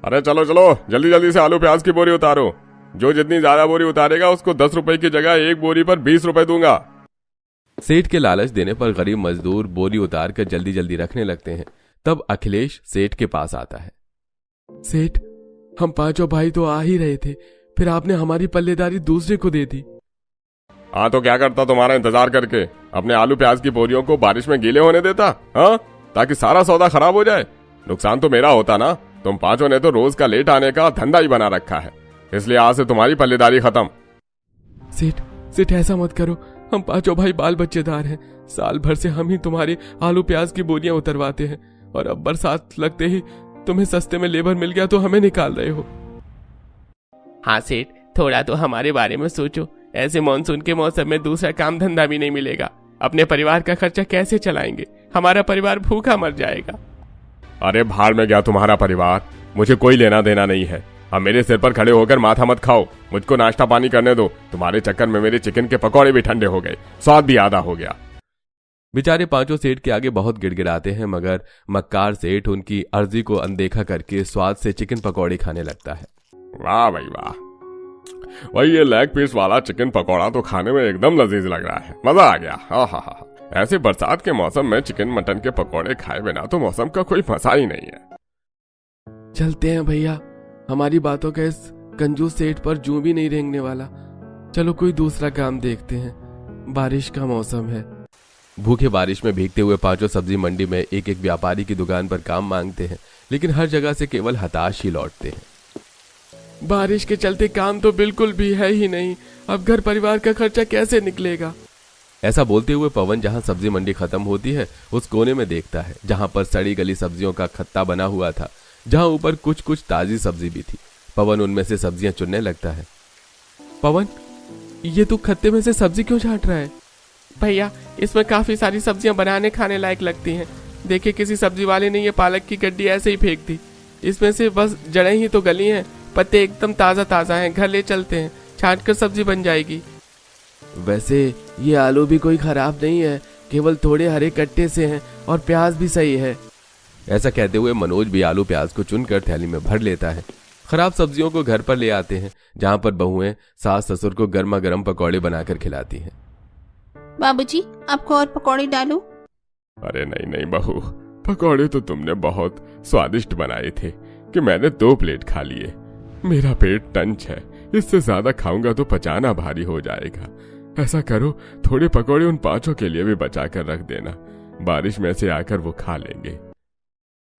S2: अरे चलो चलो जल्दी जल्दी से आलू प्याज की बोरी उतारो। जो जितनी ज्यादा बोरी उतारेगा उसको 10 रुपए की जगह एक बोरी पर 20 रुपए दूंगा।
S3: सेठ के लालच देने पर गरीब मजदूर बोरी उतार कर जल्दी जल्दी रखने लगते हैं। तब अखिलेश सेठ के पास आता है। सेठ, हम पांचों भाई तो आ ही रहे थे, फिर आपने हमारी पल्लेदारी दूसरे को दे दी।
S2: हाँ तो क्या करता तुम्हारा इंतजार करके, अपने आलू प्याज की बोरियों को बारिश में गीले होने देता? हाँ, ताकि सारा सौदा खराब हो जाए। नुकसान तो मेरा होता ना। तुम पांचों ने तो रोज का लेट आने का धंधा ही बना रखा है, इसलिए आज से तुम्हारी पल्लेदारी खत्म।
S3: सेठ ऐसा मत करो, हम पांचों भाई बाल बच्चेदार हैं। साल भर से हम ही तुम्हारे आलू प्याज की बोरियां उतरवाते हैं और अब बरसात लगते ही तुम्हें सस्ते में लेबर मिल गया तो हमें निकाल रहे हो।
S8: हाँ सेठ, थोड़ा तो हमारे बारे में सोचो। ऐसे मानसून के मौसम में दूसरा काम धंधा भी नहीं मिलेगा। अपने परिवार का खर्चा कैसे चलाएंगे? हमारा परिवार भूखा मर जाएगा।
S2: अरे भाड़ में गया तुम्हारा परिवार, मुझे कोई लेना देना नहीं है। अब मेरे सिर पर खड़े होकर माथा मत खाओ, मुझको नाश्ता पानी करने दो। तुम्हारे चक्कर में मेरे चिकन के पकौड़े भी ठंडे हो गए, स्वाद भी आधा हो गया।
S3: बेचारे पांचों सेठ के आगे बहुत गिड़गिड़ाते हैं, मगर मक्कार सेठ उनकी अर्जी को अनदेखा करके स्वाद से चिकन पकौड़े खाने लगता है।
S2: वाह भाई वाह, वही ये लेग पीस वाला चिकन पकौड़ा तो खाने में एकदम लजीज लग रहा है, मजा आ गया। हाँ हाँ हाँ, ऐसे बरसात के मौसम में चिकन मटन के पकौड़े खाए बिना तो मौसम का कोई मजा ही नहीं है।
S3: चलते हैं भैया, हमारी बातों का इस कंजूस सेठ पर जू भी नहीं रेंगने वाला। चलो कोई दूसरा काम देखते हैं, बारिश का मौसम है। भूखे बारिश में भीगते हुए पांचों सब्जी मंडी में एक एक व्यापारी की दुकान पर काम मांगते हैं, लेकिन हर जगह से केवल हताश ही लौटते हैं। बारिश के चलते काम तो बिल्कुल भी है ही नहीं, अब घर परिवार का खर्चा कैसे निकलेगा? ऐसा बोलते हुए पवन जहां सब्जी मंडी खत्म होती है उस कोने में देखता है जहां पर सड़ी गली सब्जियों का खत्ता बना हुआ था, जहां ऊपर कुछ कुछ ताजी सब्जी भी थी। पवन उनमें से सब्जियां चुनने लगता है। पवन, ये तू खत्ते में से सब्जी क्यों छांट रहा है?
S8: भैया, इसमें काफी सारी सब्जियां बनाने खाने लायक लगती हैं। देखिए, किसी सब्जी वाले ने ये पालक की गड्डी ऐसे ही फेंक दी। इसमें से बस जड़ें ही तो गली हैं, पत्ते एकदम ताजा ताजा हैं। घर ले चलते हैं, छांट कर सब्जी बन जाएगी।
S3: वैसे ये आलू भी कोई खराब नहीं है, केवल थोड़े हरे कट्टे से हैं और प्याज भी सही है। ऐसा कहते हुए मनोज भी आलू प्याज को चुनकर थैली में भर लेता है। खराब सब्जियों को घर पर ले आते हैं, जहां पर बहुएं सास ससुर को गर्मा गर्म पकौड़े बनाकर खिलाती हैं।
S6: बाबूजी, आपको और पकौड़े डालूं?
S2: अरे नहीं नहीं बहू, पकौड़े तो तुमने बहुत स्वादिष्ट बनाए थे कि मैंने 2 प्लेट खा लिए। मेरा पेट टंच है, इससे ज्यादा खाऊंगा तो पचाना भारी हो जाएगा। ऐसा करो, थोड़े पकौड़े उन पांचों के लिए भी बचा कर रख देना, बारिश में से आकर वो खा लेंगे।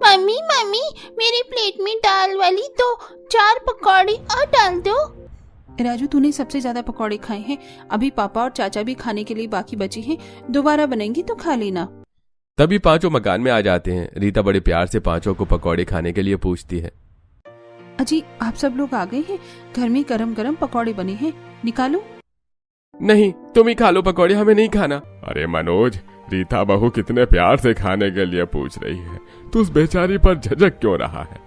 S6: मम्मी मम्मी, मेरी प्लेट में दाल वाली तो 4 पकौड़े और डाल दो।
S7: राजू, तूने सबसे ज्यादा पकौड़े खाए हैं, अभी पापा और चाचा भी खाने के लिए बाकी बचे हैं, दोबारा बनेंगी तो खा लेना।
S3: तभी पांचों मकान में आ जाते हैं। रीता बड़े प्यार से पांचों को पकौड़े खाने के लिए पूछती है।
S7: अजी, आप सब लोग आ गए हैं, घर में गरम गरम पकौड़े बने हैं, निकालो।
S3: नहीं, तुम ही खा लो पकौड़े, हमें नहीं खाना।
S2: अरे मनोज, रीता बहू कितने प्यार से खाने के लिए पूछ रही है, तू उस बेचारी पर झिझक क्यों रहा है?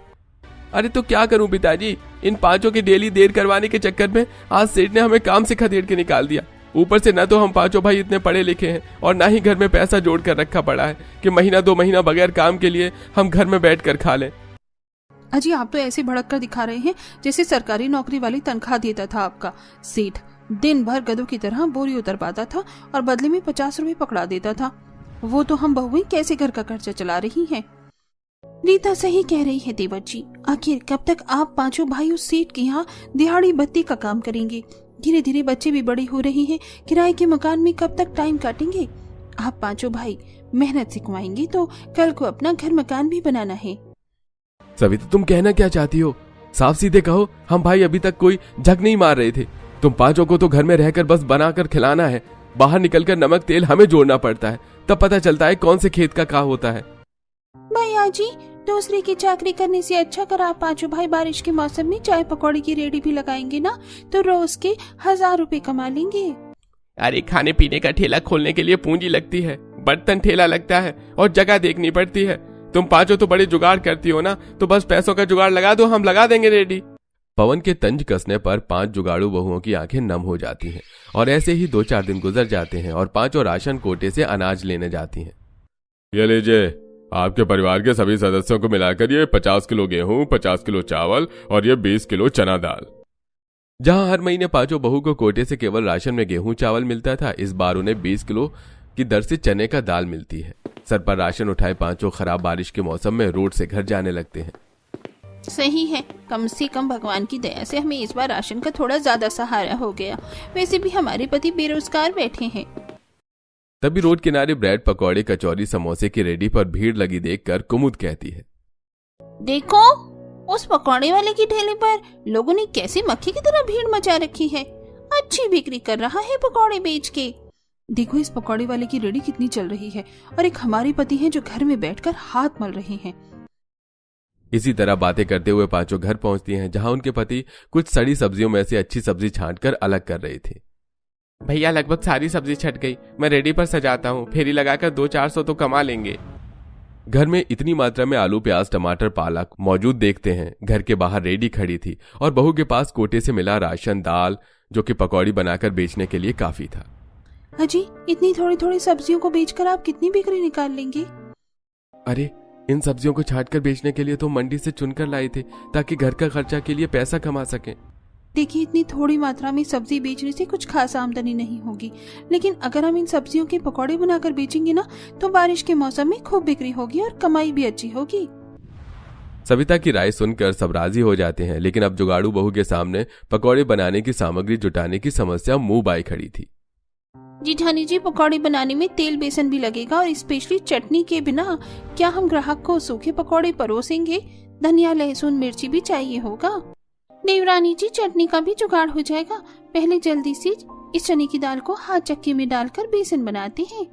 S3: अरे तो क्या करूं पिताजी, इन पांचों की डेली देर करवाने के चक्कर में आज सेठ ने हमें काम से खदेड़ के निकाल दिया। ऊपर से न तो हम पांचों भाई इतने पढ़े लिखे हैं और ना ही घर में पैसा जोड़ कर रखा पड़ा है कि महीना 2 महीना बगैर काम के लिए हम घर में बैठ कर खा लें।
S7: अजी, आप तो ऐसे भड़क कर दिखा रहे हैं जैसे सरकारी नौकरी वाली तनख्वाह देता था आपका सेठ। दिन भर गधों की तरह बोरी उतरवाता था और बदले में 50 रुपए पकड़ा देता था। वो तो हम बहुएं कैसे घर का खर्चा चला रही हैं।
S6: रीता सही कह रही है देवर जी, आखिर कब तक आप पांचों भाई उस सेठ के यहाँ दिहाड़ी बत्ती का काम करेंगे? धीरे धीरे बच्चे भी बड़े हो रहे हैं, किराए के मकान में कब तक टाइम काटेंगे? आप पांचों भाई मेहनत सिखवाएंगे तो कल को अपना घर मकान भी बनाना है।
S3: सविता, तुम कहना क्या चाहती हो? साफ सीधे कहो, हम भाई अभी तक कोई झक नहीं मार रहे थे। तुम पांचों को तो घर में रहकर बस बनाकर खिलाना है, बाहर निकलकर नमक तेल हमें जोड़ना पड़ता है, तब पता चलता है कौन से खेत का क्या होता है।
S6: भैया जी, दूसरे की चाकरी करने से अच्छा कर आप पांचों भाई बारिश के मौसम में चाय पकौड़े की रेडी भी लगाएंगे ना, तो रोज के 1000 रुपए कमा लेंगे।
S8: अरे, खाने पीने का ठेला खोलने के लिए पूंजी लगती है, बर्तन ठेला लगता है और जगह देखनी पड़ती है। तुम पांचों तो बड़े जुगाड़ करती हो ना, तो बस पैसों का जुगाड़ लगा दो, हम लगा देंगे रेडी।
S3: पवन के तंज कसने पर 5 जुगाड़ू बहुओं की आंखें नम हो जाती हैं और ऐसे ही 2-4 दिन गुजर जाते हैं और 5 राशन कोटे से अनाज लेने जाती हैं।
S2: ये लीजिए, आपके परिवार के सभी सदस्यों को मिलाकर ये 50 किलो गेहूं, 50 किलो चावल और ये 20 किलो चना दाल।
S3: जहां हर महीने 5 बहू को कोटे से केवल राशन में गेहूं चावल मिलता था, इस बार उन्हें 20 किलो की दर से चने का दाल मिलती है। सर पर राशन उठाए 5 खराब बारिश के मौसम में रोड से घर जाने लगते हैं।
S6: सही है, कम से कम भगवान की दया से हमें इस बार राशन का थोड़ा ज्यादा सहारा हो गया। वैसे भी हमारे पति बेरोजगार बैठे हैं।
S3: तभी रोड किनारे ब्रेड, पकौड़े, कचौरी, समोसे की रेडी पर भीड़ लगी देखकर कुमुद कहती है,
S6: देखो उस पकौड़े वाले की ठेले पर लोगों ने कैसे मक्खी की तरह भीड़ मचा रखी है। अच्छी बिक्री कर रहा है पकौड़े बेच के।
S7: देखो इस पकौड़े वाले की रेडी कितनी चल रही है और एक हमारे पति हैं जो घर में बैठकर हाथ मल रहे हैं।
S3: इसी तरह बातें करते हुए 5 घर पहुंचती हैं, जहां उनके पति कुछ सड़ी सब्जियों में से अच्छी सब्जी छांटकर अलग कर रहे थे।
S8: भैया लगभग सारी सब्जी छट गई, मैं रेडी पर सजाता हूँ, फेरी लगाकर 200-400 तो कमा लेंगे।
S3: घर में इतनी मात्रा में आलू, प्याज, टमाटर, पालक मौजूद देखते हैं। घर के बाहर रेडी खड़ी थी और बहू के पास कोटे से मिला राशन, दाल, जो कि पकौड़ी बनाकर बेचने के लिए काफी था।
S7: अजी, इतनी थोड़ी थोड़ी सब्जियों को बेचकर आप कितनी बिक्री निकाल लेंगे?
S3: अरे, इन सब्जियों को छांटकर बेचने के लिए तो मंडी से चुनकर लाए थे ताकि घर का खर्चा के लिए पैसा कमा सकें।
S7: देखिए, इतनी थोड़ी मात्रा में सब्जी बेचने से कुछ खास आमदनी नहीं होगी, लेकिन अगर हम इन सब्जियों के पकौड़े बनाकर बेचेंगे ना, तो बारिश के मौसम में खूब बिक्री होगी और कमाई भी अच्छी होगी।
S3: सविता की राय सुनकर सब राजी हो जाते हैं, लेकिन अब जुगाड़ू बहू के सामने पकौड़े बनाने की सामग्री जुटाने की समस्या मुंह बाई खड़ी थी।
S6: जेठानी जी, पकौड़े बनाने में तेल, बेसन भी लगेगा और स्पेशली चटनी के बिना क्या हम ग्राहक को सूखे पकौड़े परोसेंगे? धनिया, लहसुन, मिर्ची भी चाहिए होगा। देवरानी जी, चटनी का भी जुगाड़ हो जाएगा। पहले जल्दी से इस चने की दाल को हाथ चक्की में डालकर बेसन बनाते हैं।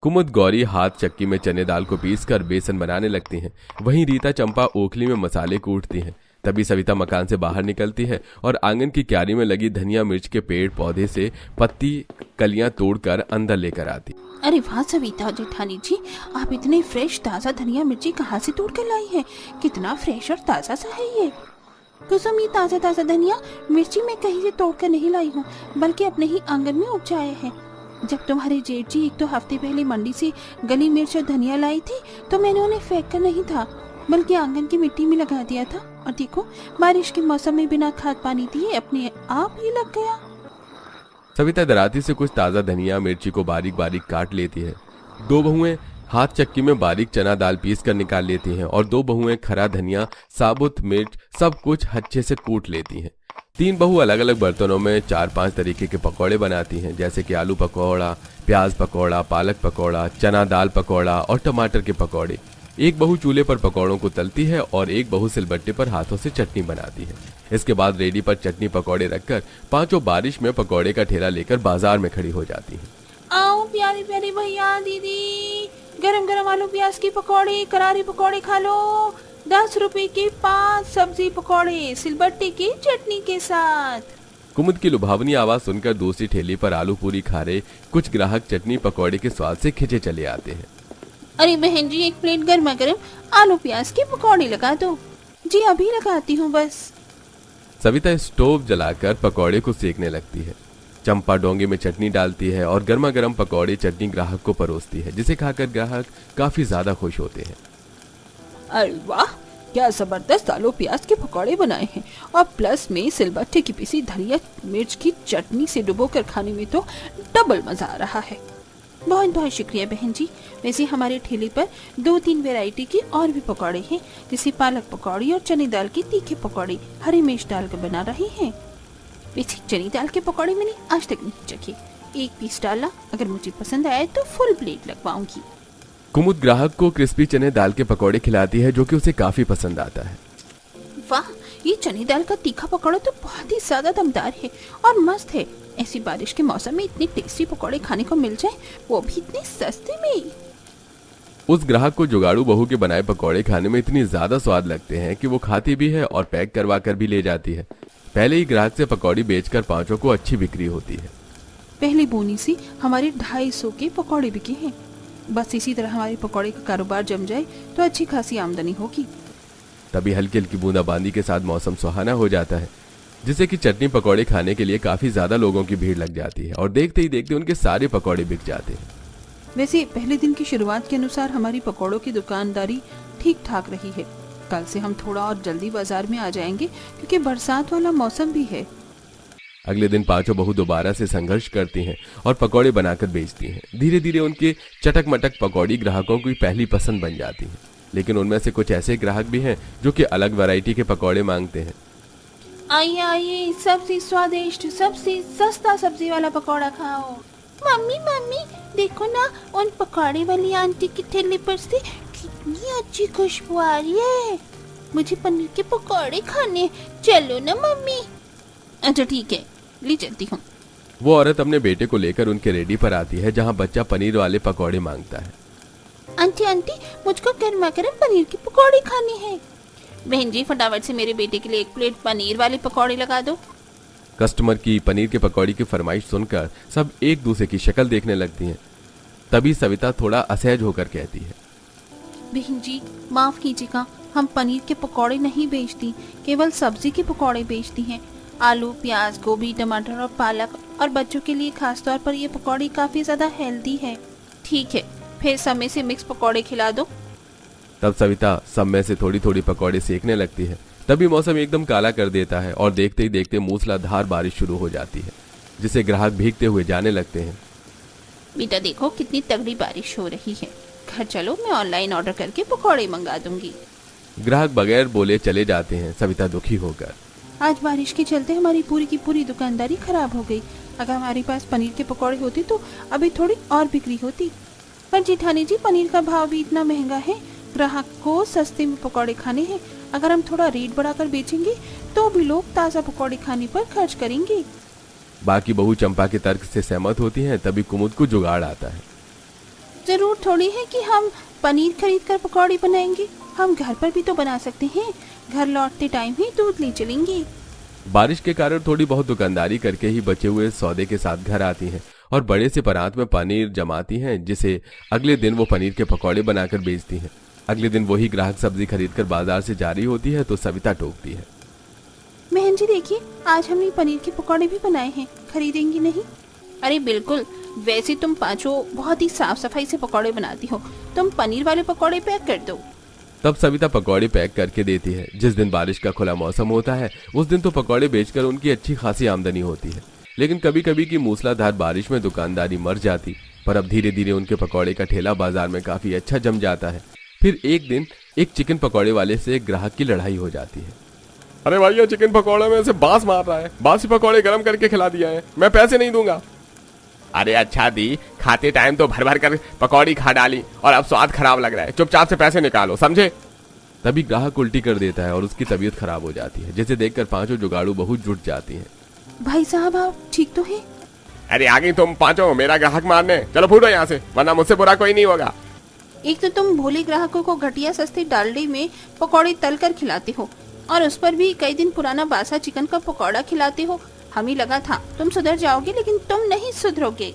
S3: कुमुद, गौरी हाथ चक्की में चने दाल को पीसकर बेसन बनाने लगती हैं। वहीं रीता, चंपा ओखली में मसाले कूटती हैं। तभी सविता मकान से बाहर निकलती है और आंगन की क्यारी में लगी धनिया मिर्च के पेड़ पौधे से पत्ती कलियां तोड़कर अंदर लेकर आती।
S6: अरे वाह सविता जेठानी जी, आप इतने फ्रेश ताजा धनिया मिर्ची कहाँ से तोड़ कर लाई है? कितना फ्रेश और ताजा सा है ये। कुसुम, ये ताजा ताजा धनिया मिर्ची मैं कहीं से तोड़ कर नहीं लाई हूँ, बल्कि अपने ही आंगन में उपजाया है। जब तुम्हारे जेठ जी 1-2 हफ्ते पहले मंडी से गली मिर्च और धनिया लाई थी, तो मैंने उन्हें फेंक कर नहीं था, बल्कि आंगन की मिट्टी में लगा दिया था। और देखो, बारिश के मौसम में बिना खाद पानी दिए अपने आप ही लग गया।
S3: सविता दराती से कुछ ताजा धनिया मिर्ची को बारीक बारीक काट लेती है। 2 बहुएं हाथ चक्की में बारीक चना दाल पीस कर निकाल लेती हैं और 2 बहुएं खरा धनिया, साबुत मिर्च सब कुछ अच्छे से कूट लेती हैं। 3 बहू अलग अलग बर्तनों में 4-5 तरीके के पकौड़े बनाती हैं, जैसे कि आलू पकौड़ा, प्याज पकौड़ा, पालक पकौड़ा, चना दाल पकौड़ा और टमाटर के पकौड़े। एक बहू चूल्हे पर पकौड़ों को तलती है और एक बहू सिलबट्टे पर हाथों से चटनी बनाती है। इसके बाद रेडी पर चटनी पकौड़े रखकर 5 बारिश में पकौड़े का ठेला लेकर बाजार में खड़ी हो जाती हैं।
S6: आओ प्यारे प्यारे भैया दीदी, गरम गरम आलू प्याज के पकौड़े, करारे पकौड़े खा लो। 10 रुपए के 5 सब्जी पकौड़े सिलबट्टे की चटनी के साथ।
S3: कुमुद की लुभावनी आवाज सुनकर दूसरी ठेली पर आलू पूरी खा रहे कुछ ग्राहक चटनी पकौड़े के स्वाद से खिंचे चले आते हैं।
S6: अरे बहन जी, 1 प्लेट गर्मा गर्म आलू प्याज के पकौड़े लगा दो। जी अभी लगाती हूँ बस।
S3: सविता स्टोव जलाकर पकौड़े को सेकने लगती है। चंपा डोंगे में चटनी डालती है और गर्मा गर्म पकौड़े चटनी ग्राहक को परोसती है, जिसे खाकर ग्राहक काफी ज्यादा खुश होते हैं।
S7: अरे वाह, क्या जबरदस्त आलू प्याज के पकौड़े बनाए हैं, और प्लस में सिलबट्टे की पीसी धनिया मिर्च की चटनी से डुबोकर खाने में तो डबल मजा आ रहा है।
S6: बहुत बहुत शुक्रिया बहन जी। वैसे हमारे ठेले पर 2-3 वैरायटी के और भी पकौड़े हैं, जैसे पालक पकौड़ी और चने दाल के तीखे पकौड़े हरी मिर्च डालकर बना रहे हैं। वैसे चने दाल के पकौड़े मैंने आज तक नहीं चखे। 1 पीस डालना, अगर मुझे पसंद आए तो फुल प्लेट लगवाऊंगी।
S3: कुमुद ग्राहक को क्रिस्पी चने दाल के पकौड़े खिलाती है, जो कि उसे काफी पसंद आता है।
S6: वाह, ये चने दाल का तीखा पकौड़ा तो बहुत ही ज्यादा दमदार है और मस्त है। ऐसी बारिश के मौसम में इतने टेस्टी पकौड़े खाने को मिल जाए, वो भी इतने सस्ते में।
S3: उस ग्राहक को जुगाड़ू बहू के बनाए पकौड़े खाने में इतनी ज्यादा स्वाद लगते हैं कि वो खाती भी है और पैक करवा कर भी ले जाती है। पहले ही ग्राहक से पकौड़ी बेचकर 5 को अच्छी बिक्री होती है।
S7: पहली बोनी से हमारे 250 के पकौड़े बिके हैं। बस इसी तरह हमारे पकौड़े का कारोबार जम जाए तो अच्छी खासी आमदनी होगी।
S3: तभी हल्की हल्की बूंदाबांदी के साथ मौसम सुहाना हो जाता है, जिससे कि चटनी पकौड़े खाने के लिए काफी ज्यादा लोगों की भीड़ लग जाती है और देखते ही देखते उनके सारे पकौड़े बिक जाते हैं।
S7: वैसे पहले दिन की शुरुआत के अनुसार हमारी पकौड़ों की दुकानदारी ठीक ठाक रही है। कल से हम थोड़ा और जल्दी बाजार में आ जाएंगे क्योंकि बरसात वाला मौसम भी है।
S3: अगले दिन पांचों बहू दोबारा से संघर्ष करती हैं और पकौड़े बनाकर बेचती हैं। धीरे धीरे उनके चटक मटक पकौड़ी ग्राहकों की पहली पसंद बन जाती हैं, लेकिन उनमें से कुछ ऐसे ग्राहक भी हैं जो कि अलग वैरायटी के पकौड़े मांगते हैं।
S6: आइए आइए, सबसे स्वादिष्ट सबसे सस्ता सब्जी वाला पकौड़ा खाओ। मम्मी मम्मी देखो ना, उन पकौड़े वाली आंटी की ठेले पर से कितनी अच्छी खुशबू आ रही है। मुझे पनीर के पकौड़े खाने, चलो ना मम्मी। अच्छा ठीक है, ले चलती हूँ।
S3: वो औरत अपने बेटे को लेकर उनके रेडी पर आती है जहाँ बच्चा पनीर वाले पकौड़े मांगता है।
S6: आंटी आंटी, मुझको गर्मा गर्म पनीर के पकौड़े खाने हैं। बहन जी फटाफट से मेरे बेटे के लिए 1 प्लेट पनीर वाले पकौड़े लगा दो।
S3: कस्टमर की पनीर के पकौड़ी की फरमाइश सुनकर सब एक दूसरे की शक्ल देखने लगती हैं। तभी सविता थोड़ा असहज होकर कहती है,
S6: बहन जी माफ कीजिएगा, हम पनीर के पकौड़े नहीं बेचती, केवल सब्जी के पकौड़े बेचती हैं। आलू, प्याज, गोभी, टमाटर और पालक, और बच्चों के लिए खास तौर पर ये पकौड़ी काफी ज्यादा हेल्दी है। ठीक है, फिर समय से मिक्स पकौड़े खिला दो।
S3: तब सविता सब में से थोड़ी थोड़ी पकौड़े सेकने लगती है। तभी मौसम एकदम काला कर देता है और देखते ही देखते मूसलाधार बारिश शुरू हो जाती है, जिसे ग्राहक भीगते हुए जाने लगते हैं।
S6: बेटा देखो कितनी तगड़ी बारिश हो रही है, घर चलो, मैं ऑनलाइन ऑर्डर करके पकौड़े मंगा दूंगी।
S3: ग्राहक बगैर बोले चले जाते हैं। सविता दुखी होकर,
S7: आज बारिश के चलते हमारी पूरी की पूरी दुकानदारी खराब हो गई। अगर हमारे पास पनीर के पकौड़े होते तो अभी थोड़ी और बिक्री होती। पर जेठानी जी, पनीर का भाव भी इतना महंगा है, ग्राहक को सस्ते में पकौड़े खाने हैं। अगर हम थोड़ा रेट बढ़ाकर बेचेंगे तो भी लोग ताज़ा पकौड़े खाने पर खर्च करेंगे।
S3: बाकी बहू चंपा के तर्क से सहमत होती हैं। तभी कुमुद को जुगाड़ आता है।
S6: जरूर थोड़ी है कि हम पनीर खरीद कर पकौड़े बनाएंगे, हम घर पर भी तो बना सकते हैं। घर लौटते टाइम ही दूध ले चलेंगे।
S3: बारिश के कारण थोड़ी बहुत दुकानदारी करके ही बचे हुए सौदे के साथ घर आती हैं और बड़े से परात में पनीर जमाती हैं, जिसे अगले दिन वो पनीर के पकौड़े बनाकर बेचती हैं। अगले दिन वही ग्राहक सब्जी खरीदकर बाजार से जारी होती है तो सविता टोकती है,
S6: बहन जी देखिए, आज हमने पनीर के पकौड़े भी बनाए हैं, खरीदेंगी नहीं? अरे बिल्कुल, वैसे तुम पांचों बहुत ही साफ सफाई से पकौड़े बनाती हो, तुम पनीर वाले पकौड़े पैक कर दो।
S3: तब सविता पकौड़े पैक करके देती है। जिस दिन बारिश का खुला मौसम होता है उस दिन तो पकौड़े बेचकर उनकी अच्छी खासी आमदनी होती है, लेकिन कभी कभी की मूसलाधार बारिश में दुकानदारी मर जाती। पर अब धीरे धीरे उनके पकौड़े का ठेला बाजार में काफी अच्छा जम जाता है। फिर एक दिन एक चिकन पकौड़े वाले से एक ग्राहक की लड़ाई हो जाती है।
S2: अरे भाई, ये चिकन पकौड़े में से बांस मार रहा है, बासी पकौड़े गर्म करके खिला दिया है, मैं पैसे नहीं दूंगा।
S8: अरे अच्छा दी, खाते टाइम तो भर भर कर पकौड़ी खा डाली और अब स्वाद खराब लग रहा है, चुपचाप से पैसे निकालो, समझे?
S3: तभी ग्राहक उल्टी कर देता है और उसकी तबीयत खराब हो जाती है, जिसे देखकर पांचों जुगाड़ू बहुत जुट जाती हैं।
S7: भाई साहब आप ठीक तो है?
S8: अरे आ गई तुम पांचों मेरा ग्राहक मारने, चलो फूटो यहाँ से, वरना मुझसे बुरा कोई नहीं होगा।
S6: एक तो तुम भोले ग्राहकों को घटिया सस्ते डालडे में पकौड़े तल कर खिलाते हो, और उस पर भी कई दिन पुराना बासा चिकन का पकौड़ा खिलाते हो। हमें लगा था तुम सुधर जाओगे, लेकिन तुम नहीं सुधरोगे।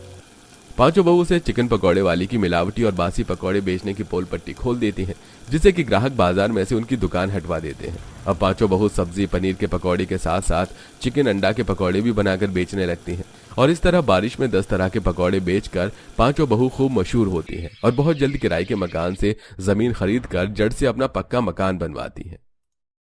S3: पांचों बहू से चिकन पकौड़े वाली की मिलावटी और बासी पकौड़े बेचने की पोल पट्टी खोल देती हैं, जिससे कि ग्राहक बाजार में से उनकी दुकान हटवा देते हैं। अब पांचों बहू सब्जी पनीर के पकौड़े के साथ साथ चिकन अंडा के पकौड़े भी बनाकर बेचने लगती हैं, और इस तरह बारिश में 10 तरह के पकौड़े बेचकर पांचों बहू खूब मशहूर होती हैं और बहुत जल्द किराए के मकान से जमीन खरीद कर जड़ से अपना पक्का मकान बनवाती हैं।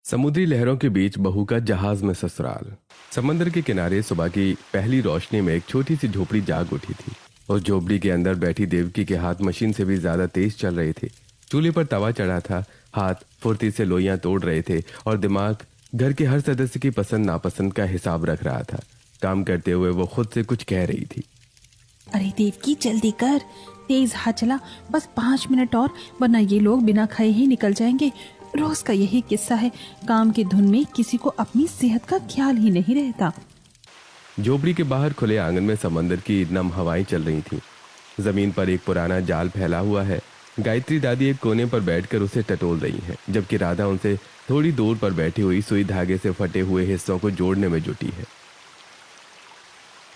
S3: समुद्री लहरों के बीच बहू का जहाज में ससुराल। समंदर के किनारे सुबह की पहली रोशनी में एक छोटी सी झोपड़ी जाग उठी थी। उस झोपड़ी के अंदर बैठी देवकी के हाथ मशीन से भी ज्यादा तेज चल रहे थे। चूल्हे पर तवा चढ़ा था, हाथ फुर्ती से लोइयां तोड़ रहे थे और दिमाग घर के हर सदस्य की पसंद नापसंद का हिसाब रख रहा था। काम करते हुए वो खुद से कुछ कह रही थी।
S7: अरे देवकी जल्दी कर, तेज हाथ चला, बस 5 मिनट और, वरना ये लोग बिना खाए ही निकल जाएंगे। रोज का यही किस्सा है, काम की धुन में किसी को अपनी सेहत का ख्याल ही नहीं रहता।
S3: झोपड़ी के बाहर खुले आंगन में समंदर की नम हवाएं चल रही थीं। जमीन पर एक पुराना जाल फैला हुआ है। गायत्री दादी एक कोने पर बैठकर उसे टटोल रही हैं, जबकि राधा उनसे थोड़ी दूर पर बैठी हुई सुई धागे से फटे हुए हिस्सों को जोड़ने में जुटी है।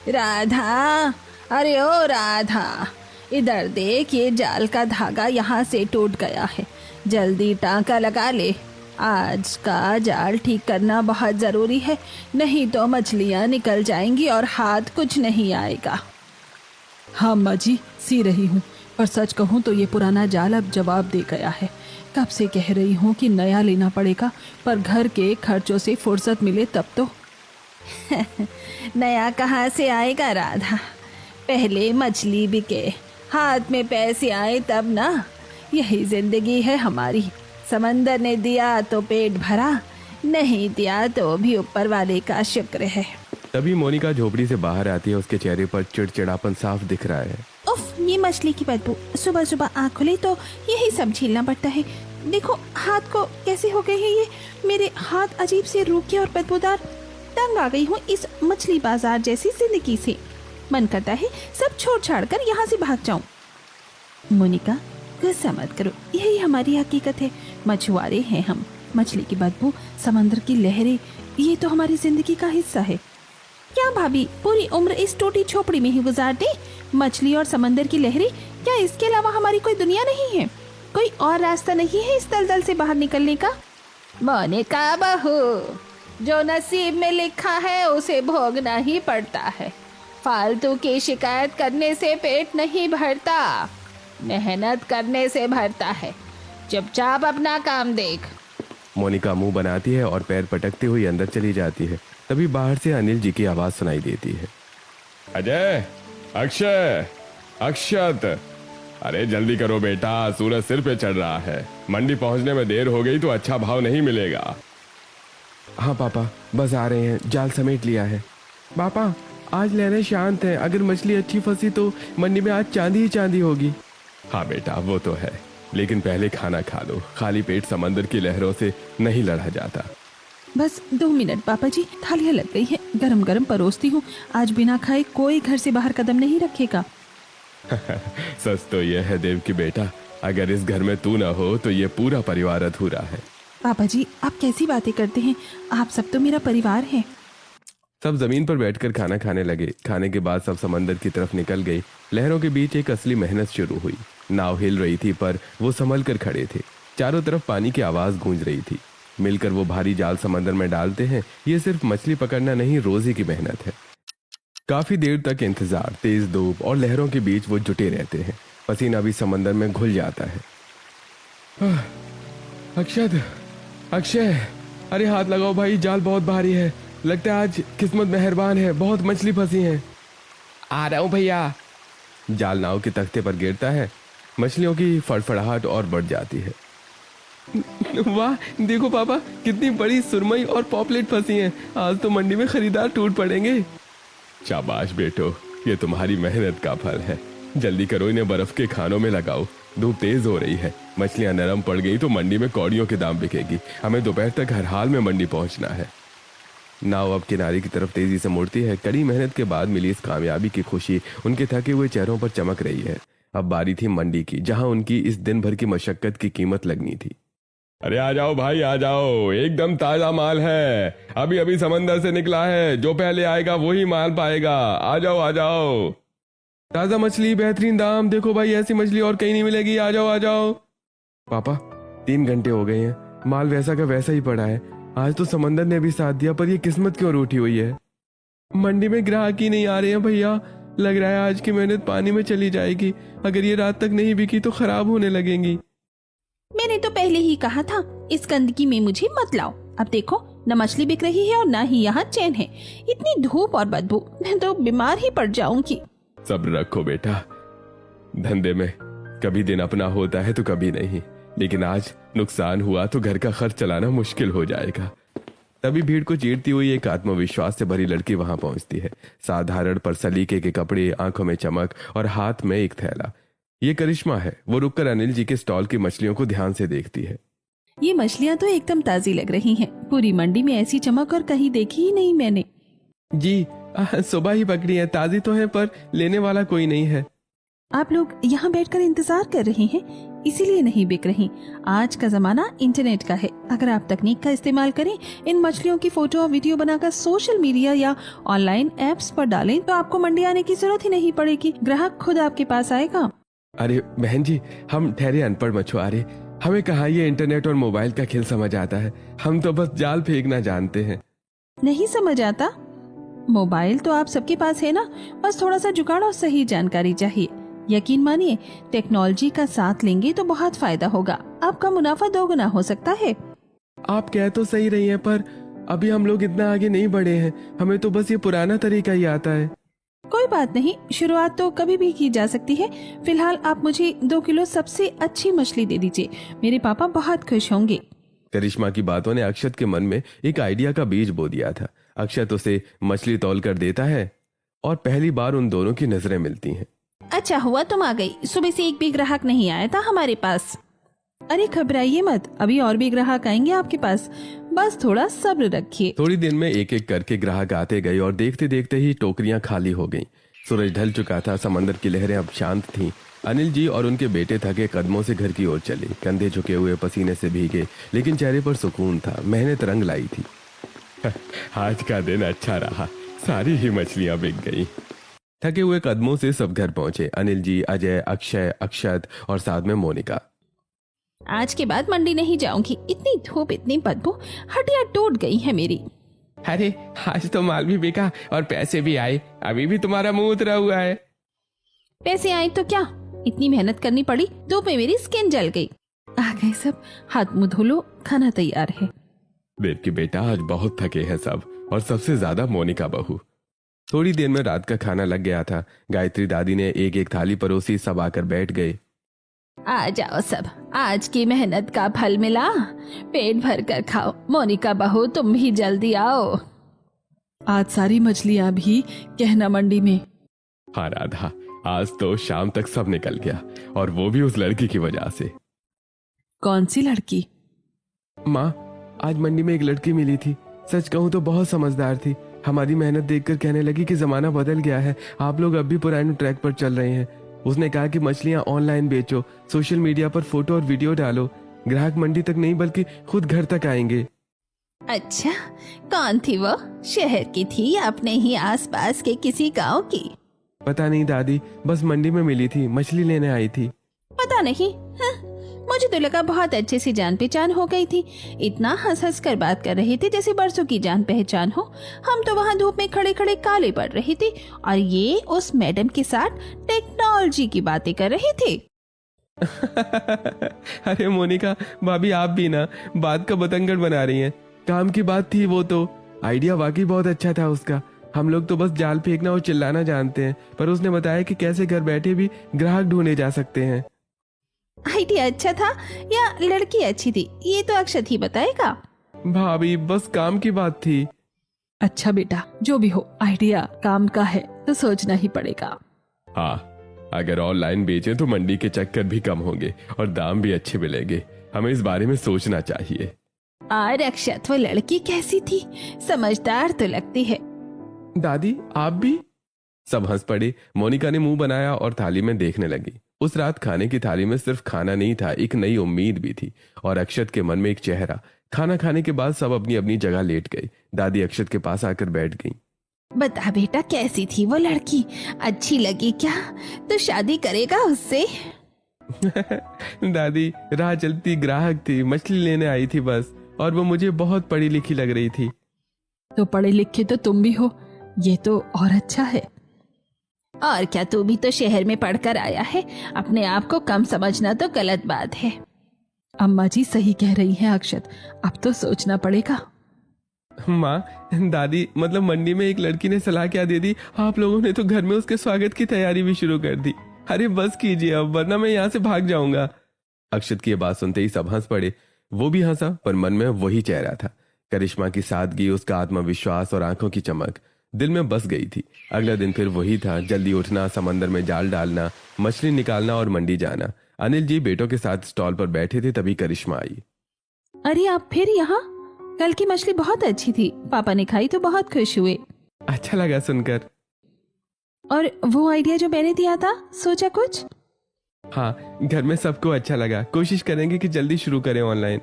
S7: राधा, अरे ओ राधा, इधर देख, ये जाल का धागा यहाँ से टूट गया है, जल्दी टांका लगा ले। आज का जाल ठीक करना बहुत ज़रूरी है, नहीं तो मछलियाँ निकल जाएंगी और हाथ कुछ नहीं आएगा। हाँ अम्मा जी, सी रही हूँ, पर सच कहूँ तो ये पुराना जाल अब जवाब दे गया है। कब से कह रही हूँ कि नया लेना पड़ेगा, पर घर के खर्चों से फुर्सत मिले तब तो। नया कहाँ से आएगा राधा, पहले मछली बिके, हाथ में पैसे आए तब ना। यही जिंदगी है हमारी। समंदर ने दिया तो पेट भरा, नहीं दिया तो भी ऊपर वाले का शुक्र है।
S3: तभी मोनिका झोपड़ी से बाहर आती है। उसके चेहरे पर चिड़चिड़ापन साफ दिख रहा है।
S7: उफ, ये मछली की बदबू, सुबह सुबह आँख खुली तो यही सब झेलना पड़ता है। देखो हाथ को कैसे हो गए हैं ये, मेरे हाथ अजीब से रूखे और बदबूदार। तंग आ गई हूँ इस मछली बाजार जैसी जिंदगी से। मन करता है सब छोड़ छाड़ कर यहाँ से भाग जाऊं। मोनिका, गुस्सा मत करो, यही हमारी हकीकत है। मछुआरे हैं हम। मछली की बदबू, समंदर की लहरें, ये तो हमारी जिंदगी का हिस्सा है। क्या भाभी पूरी उम्र इस टूटी झोपड़ी में ही गुजार दे? मछली और समंदर की लहरें, क्या इसके अलावा हमारी कोई दुनिया नहीं है? कोई और रास्ता नहीं है इस दलदल से बाहर निकलने का? मोनिका बहू, जो नसीब में लिखा है उसे भोगना ही पड़ता है। फालतू की शिकायत करने से पेट नहीं भरता, मेहनत करने से भरता है। चुपचाप अपना काम देख।
S3: मोनिका मुंह बनाती है और पैर पटकती हुई अंदर चली जाती है। तभी बाहर से अनिल जी की आवाज सुनाई देती है।
S2: अजय, अक्षय, अक्षत, अरे जल्दी करो बेटा, सूरज सिर पे चढ़ रहा है। मंडी पहुंचने में देर हो गई तो अच्छा भाव नहीं मिलेगा।
S3: हाँ पापा, बस आ रहे हैं, जाल समेट लिया है। पापा, आज लहरें शांत हैं, अगर मछली अच्छी फंसी तो मंडी में आज चांदी ही चांदी होगी।
S2: हाँ बेटा, वो तो है, लेकिन पहले खाना खा लो। खाली पेट समंदर की लहरों से नहीं लड़ा जाता।
S7: बस 2 मिनट पापा जी, थालियाँ लग गई है, गरम गरम परोसती हूँ। आज बिना खाए कोई घर से बाहर कदम नहीं रखेगा।
S2: सच तो यह है देव की बेटा, अगर इस घर में तू न हो तो ये पूरा परिवार अधूरा है।
S7: पापा जी, आप कैसी बातें करते हैं? आप सब तो मेरा परिवार है।
S3: सब जमीन पर बैठकर खाना खाने लगे। खाने के बाद सब समंदर की तरफ निकल गई। लहरों के बीच एक असली मेहनत शुरू हुई। नाव हिल रही थी पर वो संभल कर खड़े थे। चारों तरफ पानी की आवाज गूंज रही थी। मिलकर वो भारी जाल समंदर में डालते हैं। ये सिर्फ मछली पकड़ना नहीं, रोजी की मेहनत है। काफी देर तक इंतजार, तेज धूप और लहरों के बीच वो जुटे रहते हैं। पसीना भी समंदर में घुल जाता है। अक्षत, अक्षय, अरे हाथ लगाओ भाई, जाल बहुत भारी है। लगता है आज किस्मत मेहरबान है, बहुत मछली फंसी है।
S8: आ रहा हूँ भैया।
S3: जाल नाव के तख्ते पर गिरता है। मछलियों की फड़फड़ाहट और बढ़ जाती है। वाह, देखो पापा, कितनी बड़ी सुरमई और पॉपलेट फंसी हैं। आज तो मंडी में खरीदार टूट पड़ेंगे।
S2: शाबाश बेटो, ये तुम्हारी मेहनत का फल है। जल्दी करो, इन्हें बर्फ के खानों में लगाओ। धूप तेज हो रही है, मछलियां नरम पड़ गई तो मंडी में कौड़ियों के दाम बिकेगी। हमें दोपहर तक हर हाल में मंडी पहुंचना है। नाव अब किनारे की तरफ तेजी से मुड़ती है। कड़ी मेहनत के बाद मिली इस कामयाबी की खुशी उनके थके हुए चेहरों पर चमक रही है। अब बारी थी मंडी की, जहां उनकी इस दिन भर की मशक्कत की कीमत लगनी थी। अरे आ जाओ भाई, आ जाओ, एकदम ताजा माल है, अभी अभी समंदर से निकला है। जो पहले आएगा वही माल पाएगा। आ जाओ, आ जाओ।
S3: ताजा मछली, बेहतरीन दाम। देखो भाई, ऐसी मछली और कहीं नहीं मिलेगी। आ जाओ, आ जाओ। पापा, 3 घंटे हो गए हैं, माल वैसा का वैसा ही पड़ा है। आज तो समंदर ने भी साथ दिया, पर ये किस्मत क्यों रूठी हुई है? मंडी में ग्राहक ही नहीं आ रहे हैं भैया। लग रहा है आज की मेहनत पानी में चली जाएगी। अगर ये रात तक नहीं बिकी तो खराब होने लगेंगी।
S7: मैंने तो पहले ही कहा था, इस गंदगी में मुझे मत लाओ। अब देखो, न मछली बिक रही है और न ही यहाँ चैन है। इतनी धूप और बदबू, मैं तो बीमार ही पड़ जाऊंगी।
S2: सब्र रखो बेटा, धंधे में कभी दिन अपना होता है तो कभी नहीं। लेकिन आज नुकसान हुआ तो घर का खर्च चलाना मुश्किल हो जाएगा।
S3: तभी भीड़ को चीरती हुई एक आत्मविश्वास से भरी लड़की वहां पहुंचती है। साधारण पर सलीके के कपड़े, आंखों में चमक और हाथ में एक थैला। ये करिश्मा है। वो रुककर अनिल जी के स्टॉल की मछलियों को ध्यान से देखती है।
S7: ये मछलियाँ तो एकदम ताजी लग रही हैं। पूरी मंडी में ऐसी चमक और कहीं देखी ही नहीं मैंने।
S3: जी, सुबह ही पकड़ी है, ताजी तो है पर लेने वाला कोई नहीं है।
S7: आप लोग यहाँ बैठकर इंतजार कर रहे हैं, इसीलिए नहीं बिक रही। आज का जमाना इंटरनेट का है। अगर आप तकनीक का इस्तेमाल करें, इन मछलियों की फोटो और वीडियो बनाकर सोशल मीडिया या ऑनलाइन एप्स पर डालें तो आपको मंडी आने की जरूरत ही नहीं पड़ेगी। ग्राहक खुद आपके पास आएगा।
S3: अरे बहन जी, हम ठहरे अनपढ़ मछुआरे,
S2: हमें कहाँ ये इंटरनेट और मोबाइल का खेल समझ आता है। हम तो बस जाल फेंकना जानते हैं।
S7: नहीं समझ आता? मोबाइल तो आप सबके पास है ना, बस थोड़ा सा जुगाड़ और सही जानकारी चाहिए। यकीन मानिए, टेक्नोलॉजी का साथ लेंगे तो बहुत फायदा होगा। आपका मुनाफा 2 गुना हो सकता है।
S2: आप कह तो सही रही हैं, पर अभी हम लोग इतना आगे नहीं बढ़े हैं। हमें तो बस ये पुराना तरीका ही आता है।
S7: कोई बात नहीं, शुरुआत तो कभी भी की जा सकती है। फिलहाल आप मुझे 2 किलो सबसे अच्छी मछली दे दीजिए, मेरे पापा बहुत खुश होंगे।
S2: करिश्मा की बातों ने अक्षत के मन में एक आइडिया का बीज बो दिया था। अक्षत उसे मछली तौल कर देता है और पहली बार उन दोनों की नजरें मिलती हैं।
S7: अच्छा हुआ तुम आ गई, सुबह से एक भी ग्राहक नहीं आया था हमारे पास। अरे घबराइए मत, अभी और भी ग्राहक आएंगे आपके पास, बस थोड़ा सब्र रखिए।
S2: थोड़ी देर में एक एक करके ग्राहक आते गए और देखते देखते ही टोकरियां खाली हो गईं। सूरज ढल चुका था, समंदर की लहरें अब शांत थीं। अनिल जी और उनके बेटे थके कदमों से घर की ओर चले, कंधे झुके हुए, पसीने से भीगे, लेकिन चेहरे पर सुकून था। मेहनत रंग लाई थी। आज का दिन अच्छा रहा, सारी ही मछलियां बिक गई। थके हुए कदमों से सब घर पहुंचे। अनिल जी, अजय, अक्षय, अक्षत और साथ में मोनिका।
S7: आज के बाद मंडी नहीं जाऊंगी, इतनी धूप, इतनी बदबू, हड्डियां टूट गई है मेरी।
S8: अरे आज तो माल भी बिका और पैसे भी आए, अभी भी तुम्हारा मुंह उतरा हुआ है।
S7: पैसे आए तो क्या, इतनी मेहनत करनी पड़ी, धूप में मेरी स्किन जल गई। आ गए सब, हाथ मुंह धो लो, खाना तैयार है।
S2: देव की बेटा, आज बहुत थके हैं सब, और सबसे ज्यादा मोनिका बहू। थोड़ी देर में रात का खाना लग गया था। गायत्री दादी ने एक एक थाली परोसी, सब आकर बैठ गए।
S7: आ जाओ सब, आज की मेहनत का फल मिला, पेट भर कर खाओ। मोनिका बहू तुम भी जल्दी आओ।
S9: आज सारी मछलियां भी कहना मंडी में।
S2: हाँ राधा, आज तो शाम तक सब निकल गया, और वो भी उस लड़की की वजह से।
S9: कौन सी लड़की?
S2: माँ, आज मंडी में एक लड़की मिली थी। सच कहूँ तो बहुत समझदार थी। हमारी मेहनत देखकर कहने लगी कि जमाना बदल गया है, आप लोग अब भी पुराने ट्रैक पर चल रहे हैं। उसने कहा कि मछलियां ऑनलाइन बेचो, सोशल मीडिया पर फोटो और वीडियो डालो, ग्राहक मंडी तक नहीं बल्कि खुद घर तक आएंगे।
S7: अच्छा, कौन थी वो? शहर की थी या अपने ही आसपास के किसी गांव की?
S2: पता नहीं दादी, बस मंडी में मिली थी, मछली लेने आई थी।
S7: पता नहीं, मुझे तो लगा बहुत अच्छे से जान पहचान हो गई थी। इतना हंस हंस कर बात कर रहे थे जैसे बरसों की जान पहचान हो। हम तो वहाँ धूप में खड़े खड़े काले पड़ रहे थे, और ये उस मैडम के साथ टेक्नोलॉजी की बातें कर रहे थे।
S2: अरे मोनिका भाभी, आप भी ना बात का बतंगड़ बना रही हैं। काम की बात थी वो तो। आइडिया वाकई बहुत अच्छा था उसका। हम लोग तो बस जाल फेंकना और चिल्लाना जानते हैं, पर उसने बताया कि कैसे घर बैठे भी ग्राहक ढूंढे जा सकते हैं।
S7: आइडिया अच्छा था या लड़की अच्छी थी, ये तो अक्षत ही बताएगा।
S2: भाभी, बस काम की बात थी।
S9: अच्छा बेटा, जो भी हो, आइडिया काम का है तो सोचना ही पड़ेगा।
S2: हाँ, अगर ऑनलाइन बेचे तो मंडी के चक्कर भी कम होंगे और दाम भी अच्छे मिलेंगे। हमें इस बारे में सोचना चाहिए।
S7: और अक्षत, वो लड़की कैसी थी? समझदार तो लगती है।
S2: दादी, आप भी? सब हंस पड़े। मोनिका ने मुंह बनाया और थाली में देखने लगी। उस रात खाने की थाली में सिर्फ खाना नहीं था, एक नई उम्मीद भी थी, और अक्षत के मन में एक चेहरा। खाना खाने के बाद सब अपनी अपनी जगह लेट गए। दादी अक्षत के पास आकर बैठ गई।
S7: बता बेटा, कैसी थी वो लड़की? अच्छी लगी क्या? तो शादी करेगा उससे?
S2: दादी, राह चलती ग्राहक थी, मछली लेने आई थी बस, और वो मुझे बहुत पढ़ी लिखी लग रही थी।
S9: तो पढ़े लिखे तो तुम भी हो, ये तो और अच्छा है।
S7: और क्या, तू भी तो शहर में पढ़कर आया है, अपने आप को कम समझना तो गलत बात है।
S9: अम्मा जी सही कह रही हैं अक्षत, अब तो सोचना पड़ेगा।
S2: माँ, दादी, मतलब मंडी में एक लड़की ने सलाह क्या दे दी, आप लोगों ने तो घर में उसके स्वागत की तैयारी भी शुरू कर दी। अरे बस कीजिए अब, वरना मैं यहाँ से भाग जाऊंगा। अक्षत की बात सुनते ही सब हंस पड़े। वो भी हंसा, पर मन में वही चेहरा था। करिश्मा की सादगी, उसका आत्मविश्वास और आंखों की चमक दिल में बस गई थी। अगला दिन फिर वही था, जल्दी उठना, समंदर में जाल डालना, मछली निकालना और मंडी जाना। अनिल जी बेटों के साथ स्टॉल पर बैठे थे, तभी करिश्मा आई।
S7: अरे आप फिर यहाँ? कल की मछली बहुत अच्छी थी, पापा ने खाई तो बहुत खुश हुए।
S2: अच्छा लगा सुनकर।
S7: और वो आइडिया जो मैंने दिया था, सोचा कुछ?
S2: हाँ, घर में सबको अच्छा लगा। कोशिश करेंगे कि जल्दी शुरू करें ऑनलाइन।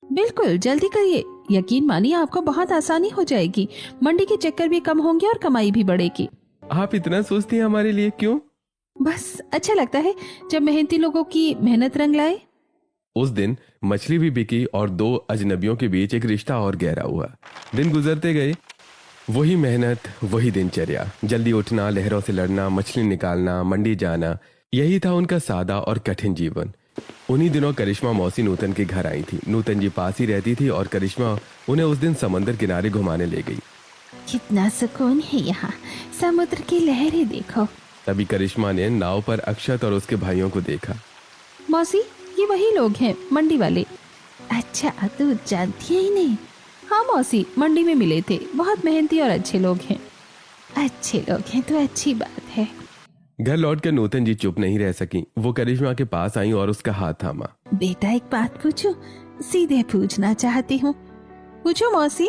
S7: बिल्कुल, जल्दी करिए। यकीन मानिए, आपको बहुत आसानी हो जाएगी। मंडी के चक्कर भी कम होंगे और कमाई भी बढ़ेगी।
S2: आप इतना सोचती हैं हमारे लिए? क्यों?
S7: बस अच्छा लगता है जब मेहनती लोगों की मेहनत रंग लाए।
S3: उस दिन मछली भी बिकी और दो अजनबियों के बीच एक रिश्ता और गहरा हुआ। दिन गुजरते गए, वही मेहनत, वही दिनचर्या, जल्दी उठना, लहरों से लड़ना, मछली निकालना, मंडी जाना, यही था उनका सादा और कठिन जीवन। उन्हीं दिनों करिश्मा मौसी नूतन के घर आई थी। नूतन जी पास ही रहती थी और करिश्मा उन्हें उस दिन समंदर किनारे घुमाने ले गई।
S10: कितना सुकून है यहाँ, समुद्र की लहरें देखो।
S3: तभी करिश्मा ने नाव पर अक्षत और उसके भाइयों को देखा।
S10: मौसी, ये वही लोग हैं, मंडी वाले। अच्छा, तू जानती है ही नहीं? हाँ मौसी, मंडी में मिले थे, बहुत मेहनती और अच्छे लोग हैं। अच्छे लोग हैं तो अच्छी बात है।
S3: घर लौटकर नूतन जी चुप नहीं रह सकी। वो करिश्मा के पास आई और उसका हाथ थामा।
S10: बेटा, एक बात पूछूं? सीधे पूछना चाहती हूँ। पूछो मौसी।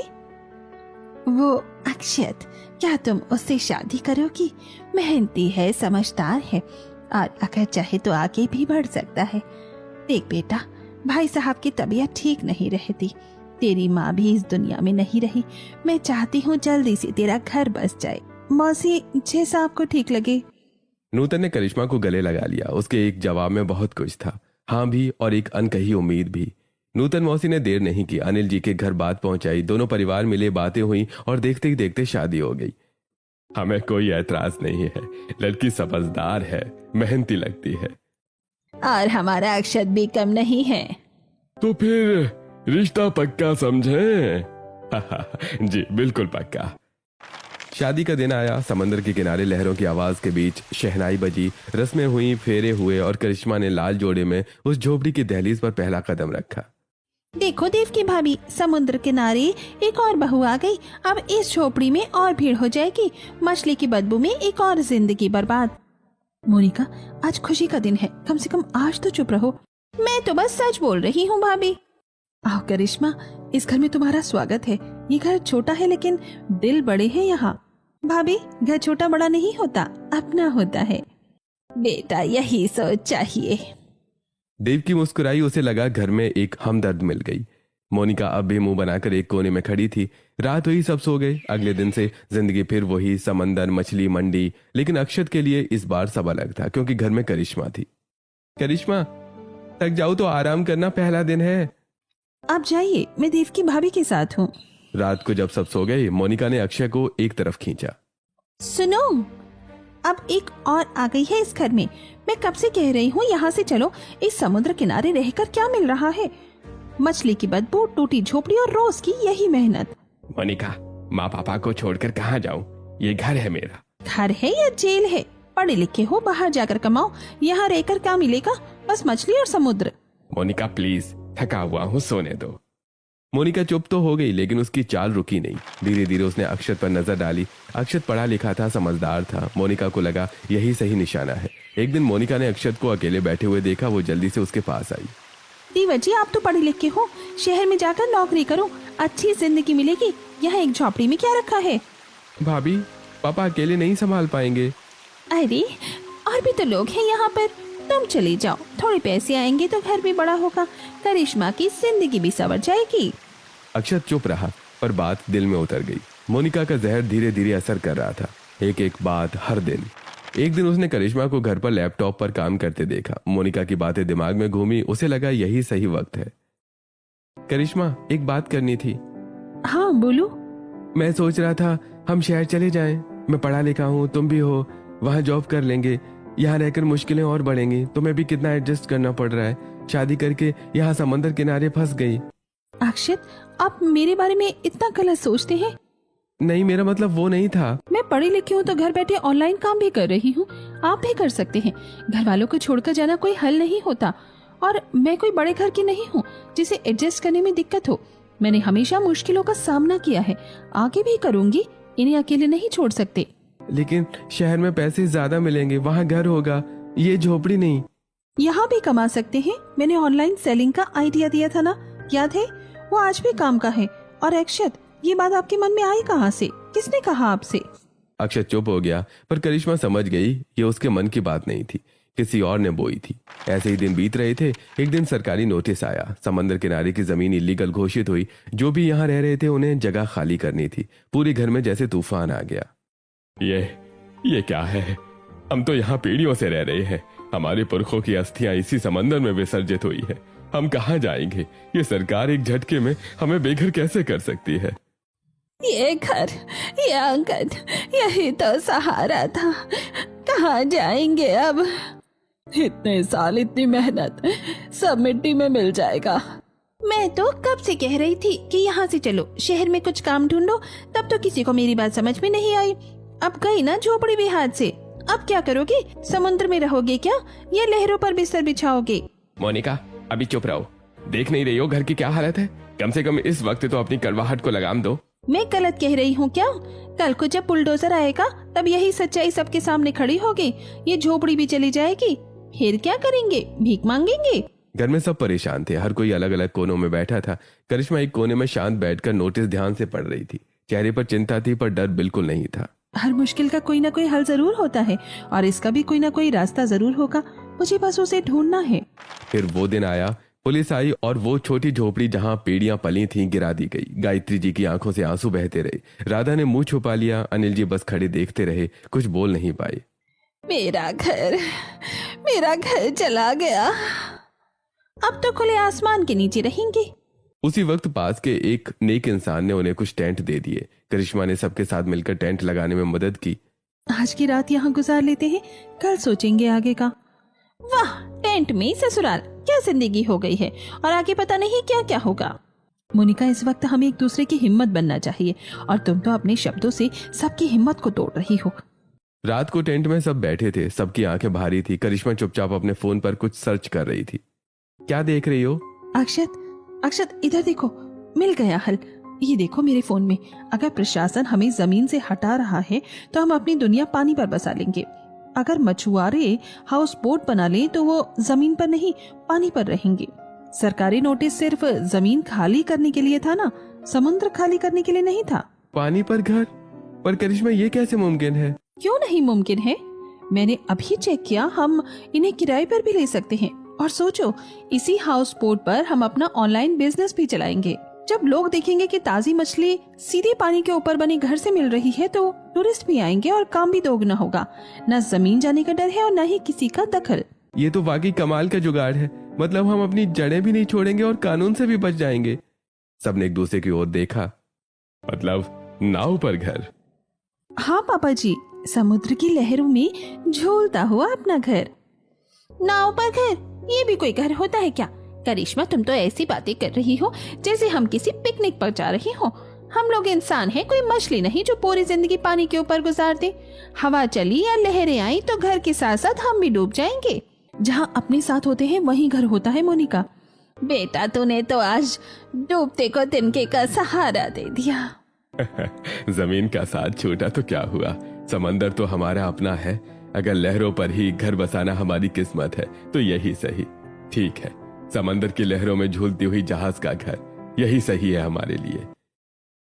S10: वो अक्षत, क्या तुम उससे शादी करोगी? मेहनती है, समझदार है और अगर चाहे तो आगे भी बढ़ सकता है। देख बेटा, भाई साहब की तबीयत ठीक नहीं रहती, तेरी माँ भी इस दुनिया में नहीं रही। मैं चाहती हूँ जल्दी से तेरा घर बस जाए। मौसी, जैसा आपको ठीक लगे।
S3: नूतन ने करिश्मा को गले लगा लिया। उसके एक जवाब में बहुत कुछ था, हाँ भी और एक अनकही उम्मीद भी। नूतन मौसी ने देर नहीं की, अनिल जी के घर बात पहुंचाई। दोनों परिवार मिले, बातें हुई और देखते ही देखते शादी हो गई। हमें कोई ऐतराज नहीं है, लड़की समझदार है, मेहनती लगती है।
S10: और हमारा अक्षत भी कम नहीं है।
S2: तो फिर रिश्ता पक्का समझें?
S3: जी बिल्कुल पक्का। शादी का दिन आया। समंदर के किनारे लहरों की आवाज के बीच शहनाई बजी, रस्में हुई, फेरे हुए और करिश्मा ने लाल जोड़े में उस झोपड़ी की दहलीज पर पहला कदम रखा।
S10: देखो देव की भाभी, समुद्र किनारे एक और बहू आ गई। अब इस झोपड़ी में और भीड़ हो जाएगी। मछली की बदबू में एक और जिंदगी बर्बाद। मोनिका, आज खुशी का दिन है, कम से कम आज तो चुप रहो। मैं तो बस सच बोल रही हूँ भाभी। आओ करिश्मा, इस घर में तुम्हारा स्वागत है। ये घर छोटा है लेकिन दिल बड़े हैं यहाँ। भाभी, घर छोटा बड़ा नहीं होता, अपना होता है। बेटा, यही सोच चाहिए।
S3: देव की मुस्कुराई, उसे लगा घर में एक हमदर्द मिल गई। मोनिका अब भी मुंह बनाकर एक कोने में खड़ी थी। रात हुई, सब सो गए। अगले दिन से जिंदगी फिर वही, समंदर, मछली, मंडी। लेकिन अक्षत के लिए इस बार सब अलग था, क्योंकि घर में करिश्मा थी। करिश्मा, थक जाओ तो आराम करना, पहला दिन है।
S10: आप जाइए, मैं देव की भाभी के साथ हूँ।
S3: रात को जब सब सो गए, मोनिका ने अक्षय को एक तरफ खींचा।
S10: सुनो, अब एक और आ गई है इस घर में। मैं कब से कह रही हूँ यहाँ से चलो। इस समुद्र किनारे रहकर क्या मिल रहा है? मछली की बदबू, टूटी झोपड़ी और रोज की यही मेहनत।
S3: मोनिका, माँ पापा को छोड़कर कहाँ जाऊँ? ये घर है मेरा।
S10: घर है या जेल है? पढ़े लिखे हो, बाहर जाकर कमाओ। यहाँ रहकर क्या मिलेगा? बस मछली और समुद्र।
S3: मोनिका प्लीज, थका हुआ हूँ, सोने दो। मोनिका चुप तो हो गई, लेकिन उसकी चाल रुकी नहीं। धीरे धीरे उसने अक्षत पर नजर डाली। अक्षत पढ़ा लिखा था, समझदार था। मोनिका को लगा यही सही निशाना है। एक दिन मोनिका ने अक्षत को अकेले बैठे हुए देखा। वो जल्दी से उसके पास आई।
S10: दीवा जी, आप तो पढ़े लिखे हो, शहर में जाकर नौकरी करो, अच्छी जिंदगी मिलेगी। यहाँ एक झोपड़ी में क्या रखा है?
S3: भाभी, पापा अकेले नहीं संभाल पाएंगे।
S10: अरे, और भी तो लोग हैं यहाँ पर। तुम चली जाओ, थोड़े पैसे आएंगे तो घर भी बड़ा होगा, करिश्मा की जिंदगी भी संवर जाएगी।
S3: अक्षत चुप रहा, पर बात दिल में उतर गई। मोनिका का जहर धीरे धीरे असर कर रहा था। एक एक बात, हर दिन। एक दिन उसने करिश्मा को घर पर लैपटॉप पर काम करते देखा। मोनिका की बातें दिमाग में घूमी। उसे लगा यही सही वक्त है। करिश्मा, एक बात करनी थी।
S10: हाँ बोलो।
S3: मैं सोच रहा था हम शहर चले जाएं। मैं पढ़ा लिखा हूँ, तुम भी हो, वहाँ जॉब कर लेंगे। यहाँ रहकर मुश्किलें और बढ़ेंगी। तुम्हें भी कितना एडजस्ट करना पड़ रहा है। शादी करके यहाँ समंदर किनारे फंस गई।
S10: अक्षत, आप मेरे बारे में इतना गलत सोचते हैं?
S3: नहीं, मेरा मतलब वो नहीं था।
S10: मैं पढ़ी लिखी हूँ तो घर बैठे ऑनलाइन काम भी कर रही हूँ। आप भी कर सकते हैं। घर वालों को छोड़कर जाना कोई हल नहीं होता। और मैं कोई बड़े घर की नहीं हूँ जिसे एडजस्ट करने में दिक्कत हो। मैंने हमेशा मुश्किलों का सामना किया है, आगे भी करूंगी। इन्हें अकेले नहीं छोड़ सकते।
S3: लेकिन शहर में पैसे ज्यादा मिलेंगे, वहाँ घर होगा, ये झोपड़ी नहीं।
S10: यहाँ भी कमा सकते हैं। मैंने ऑनलाइन सेलिंग का आइडिया दिया था ना, याद है? वो आज भी काम का है। और अक्षत, ये बात आपके मन में आई कहाँ से? किसने कहा आपसे?
S3: अक्षत चुप हो गया, पर करिश्मा समझ गई ये उसके मन की बात नहीं थी, किसी और ने बोई थी। ऐसे ही दिन बीत रहे थे। एक दिन सरकारी नोटिस आया। समंदर किनारे की जमीन इलीगल घोषित हुई। जो भी यहाँ रह रहे थे उन्हें जगह खाली करनी थी। पूरे घर में जैसे तूफान आ गया।
S2: ये क्या है? हम तो यहाँ पीढ़ियों से रह रहे हैं। हमारे पुरखों की अस्थियां इसी समंदर में विसर्जित हुई है। हम कहाँ जाएंगे? ये सरकार एक झटके में हमें बेघर कैसे कर सकती है?
S10: ये घर, ये आंगन, यही तो सहारा था। कहाँ जाएंगे अब? इतने साल, इतनी मेहनत, सब मिट्टी में मिल जाएगा। मैं तो कब से कह रही थी कि यहाँ से चलो, शहर में कुछ काम ढूंढो, तब तो किसी को मेरी बात समझ में नहीं आई। अब गई ना झोपड़ी भी हाथ से। अब क्या करोगे? समुद्र में रहोगे क्या, या लहरों पर बिस्तर बिछाओगे?
S2: मोनिका, अभी चुप रहो। देख नहीं रही हो घर की क्या हालत है? कम से कम इस वक्त तो अपनी कड़वाहट को लगाम दो।
S10: मैं गलत कह रही हूँ क्या? कल को जब बुलडोजर आएगा तब यही सच्चाई सबके सामने खड़ी होगी। ये झोपड़ी भी चली जाएगी, फिर क्या करेंगे? भीख मांगेंगे?
S2: घर में सब परेशान थे, हर कोई अलग अलग कोनों में बैठा था। करिश्मा एक कोने में शांत बैठकर नोटिस ध्यान से पढ़ रही थी। चेहरे पर चिंता थी पर डर बिल्कुल नहीं था।
S10: हर मुश्किल का कोई ना कोई हल जरूर होता है और इसका भी कोई ना कोई रास्ता जरूर होगा। मुझे बस उसे ढूंढना है।
S2: फिर वो दिन आया, पुलिस आई और वो छोटी झोपड़ी जहाँ पेड़ियां पली थी गिरा दी गई। गायत्री जी की आंखों से आंसू बहते रहे। राधा ने मुंह छुपा लिया। अनिल जी बस खड़े देखते रहे, कुछ बोल नहीं पाए।
S10: मेरा घर चला गया। अब तो खुले आसमान के नीचे रहेंगे।
S2: उसी वक्त पास के एक नेक इंसान ने उन्हें कुछ टेंट दे दिए। करिश्मा ने सबके साथ मिलकर टेंट लगाने में मदद की।
S10: आज की रात यहाँ गुजार लेते हैं, कल सोचेंगे आगे का। वाह, टेंट में ससुराल, क्या जिंदगी हो गई है और आगे पता नहीं क्या क्या होगा। मोनिका, इस वक्त हमें एक दूसरे की हिम्मत बनना चाहिए और तुम तो अपने शब्दों से सबकी हिम्मत को तोड़ रही हो।
S2: रात को टेंट में सब बैठे थे, सबकी आंखें भारी थी। करिश्मा चुपचाप अपने फोन पर कुछ सर्च कर रही थी। क्या देख रही हो?
S10: अक्षत इधर देखो, मिल गया हल। ये देखो मेरे फोन में, अगर प्रशासन हमें जमीन से हटा रहा है तो हम अपनी दुनिया पानी पर बसा लेंगे। अगर मछुआरे हाउस बोट बना लें तो वो जमीन पर नहीं पानी पर रहेंगे। सरकारी नोटिस सिर्फ जमीन खाली करने के लिए था ना, समुद्र खाली करने के लिए नहीं था।
S2: पानी पर घर? पर करिश्मा, ये कैसे मुमकिन है?
S10: क्यों नहीं मुमकिन है? मैंने अभी चेक किया, हम इन्हें किराए पर भी ले सकते हैं। और सोचो, इसी हाउस बोट पर हम अपना ऑनलाइन बिजनेस भी चलाएंगे। जब लोग देखेंगे कि ताजी मछली सीधे पानी के ऊपर बने घर से मिल रही है तो टूरिस्ट भी आएंगे और काम भी दोगुना होगा। न जमीन जाने का डर है और न ही किसी का दखल।
S2: ये तो वाकई कमाल का जुगाड़ है। मतलब हम अपनी जड़ें भी नहीं छोड़ेंगे और कानून से भी बच जाएंगे। सबने एक दूसरे की ओर देखा। मतलब नाव पर घर?
S10: हाँ पापा जी, समुद्र की लहरों में झूलता हुआ अपना घर। नाव पर घर, ये भी कोई घर होता है क्या? करिश्मा, तुम तो ऐसी बातें कर रही हो जैसे हम किसी पिकनिक पर जा रही हो। हम लोग इंसान हैं, कोई मछली नहीं जो पूरी जिंदगी पानी के ऊपर गुजार दे। हवा चली या लहरें आई तो घर के साथ साथ हम भी डूब जाएंगे। जहाँ अपने साथ होते हैं वहीं घर होता है। मोनिका बेटा, तूने तो आज डूबते को तिनके का सहारा दे दिया।
S2: जमीन का साथ छूटा तो क्या हुआ, समंदर तो हमारा अपना है। अगर लहरों पर ही घर बसाना हमारी किस्मत है तो यही सही। ठीक है, समंदर की लहरों में झूलती हुई जहाज का घर, यही सही है हमारे लिए।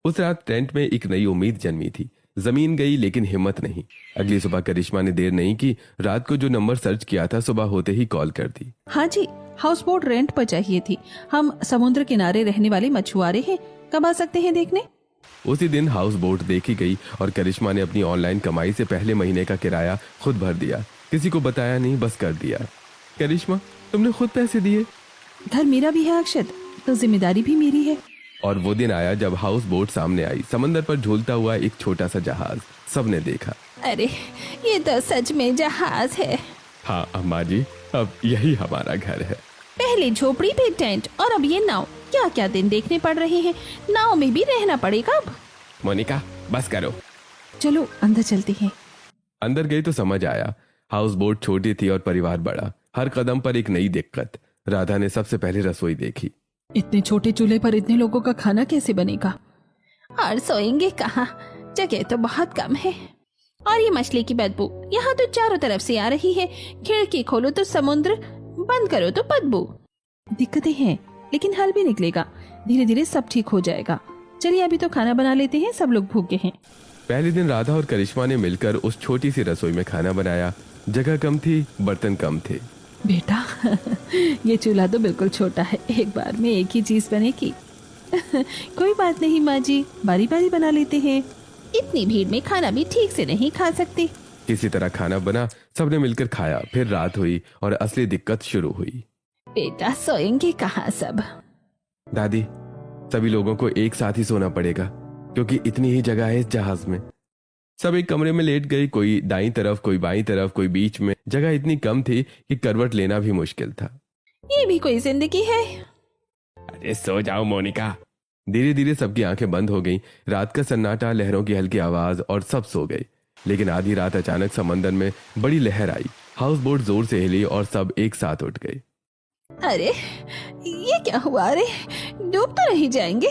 S2: उस रात टेंट में एक नई उम्मीद जन्मी थी। जमीन गई लेकिन हिम्मत नहीं। अगली सुबह करिश्मा ने देर नहीं की। रात को जो नंबर सर्च किया था सुबह होते ही कॉल कर दी।
S10: हाँ जी, हाउस बोट रेंट पर चाहिए थी। हम समुद्र किनारे रहने वाले मछुआरे हैं, कब आ सकते हैं देखने?
S2: उसी दिन हाउस बोट देखी गई और करिश्मा ने अपनी ऑनलाइन कमाई से पहले महीने का किराया खुद भर दिया। किसी को बताया नहीं, बस कर दिया। करिश्मा, तुमने खुद पैसे दिए?
S10: घर मेरा भी है अक्षत, तो जिम्मेदारी भी मेरी है।
S2: और वो दिन आया जब हाउस बोट सामने आई। समंदर पर झूलता हुआ एक छोटा सा जहाज सबने देखा।
S10: अरे, ये तो सच में जहाज है।
S2: हाँ अम्मा जी, अब यही हमारा घर है।
S10: पहले झोपड़ी पे टेंट और अब ये नाव। क्या क्या दिन देखने पड़ रहे हैं। नाव में भी रहना पड़ेगा अब।
S2: मोनिका, बस करो।
S10: चलो अंदर चलते हैं।
S2: अंदर गई तो समझ आया। हाउस बोट छोटी थी और परिवार बड़ा। हर कदम पर एक नई दिक्कत। राधा ने सबसे पहले रसोई देखी।
S9: इतने छोटे चूल्हे पर इतने लोगों का खाना कैसे बनेगा?
S10: और सोएंगे कहाँ, जगह तो बहुत कम है। और ये मछली की बदबू यहाँ तो चारों तरफ से आ रही है। खिड़की खोलो तो समुद्र, बंद करो तो बदबू। दिक्कतें हैं लेकिन हल भी निकलेगा। धीरे धीरे सब ठीक हो जाएगा। चलिए अभी तो खाना बना लेते हैं, सब लोग भूखे हैं।
S2: पहले दिन राधा और करिश्मा ने मिलकर उस छोटी सी रसोई में खाना बनाया। जगह कम थी, बर्तन कम थे।
S9: बेटा ये चूल्हा तो बिल्कुल छोटा है, एक बार में एक ही चीज बनेगी।
S10: कोई बात नहीं माँ जी, बारी बारी बना लेते हैं। इतनी भीड़ में खाना भी ठीक से नहीं खा सकते।
S2: किसी तरह खाना बना, सबने मिलकर खाया। फिर रात हुई और असली दिक्कत शुरू हुई।
S10: बेटा सोएंगे कहाँ सब?
S3: दादी, सभी लोगों को एक साथ ही सोना पड़ेगा क्योंकि इतनी ही जगह है इस जहाज में। सब एक कमरे में लेट गई, कोई दाईं तरफ, कोई बाईं तरफ, कोई बीच में। जगह इतनी कम थी कि करवट लेना भी मुश्किल था।
S10: ये भी कोई जिंदगी है?
S3: अरे सो जाओ मोनिका। धीरे धीरे सबकी आंखें बंद हो गईं। रात का सन्नाटा, लहरों की हल्की आवाज और सब सो गए। लेकिन आधी रात अचानक समंदर में बड़ी लहर आई। हाउस बोट जोर से हिली और सब एक साथ उठ गए।
S10: अरे ये क्या हुआ? अरे डूब तो नहीं जाएंगे?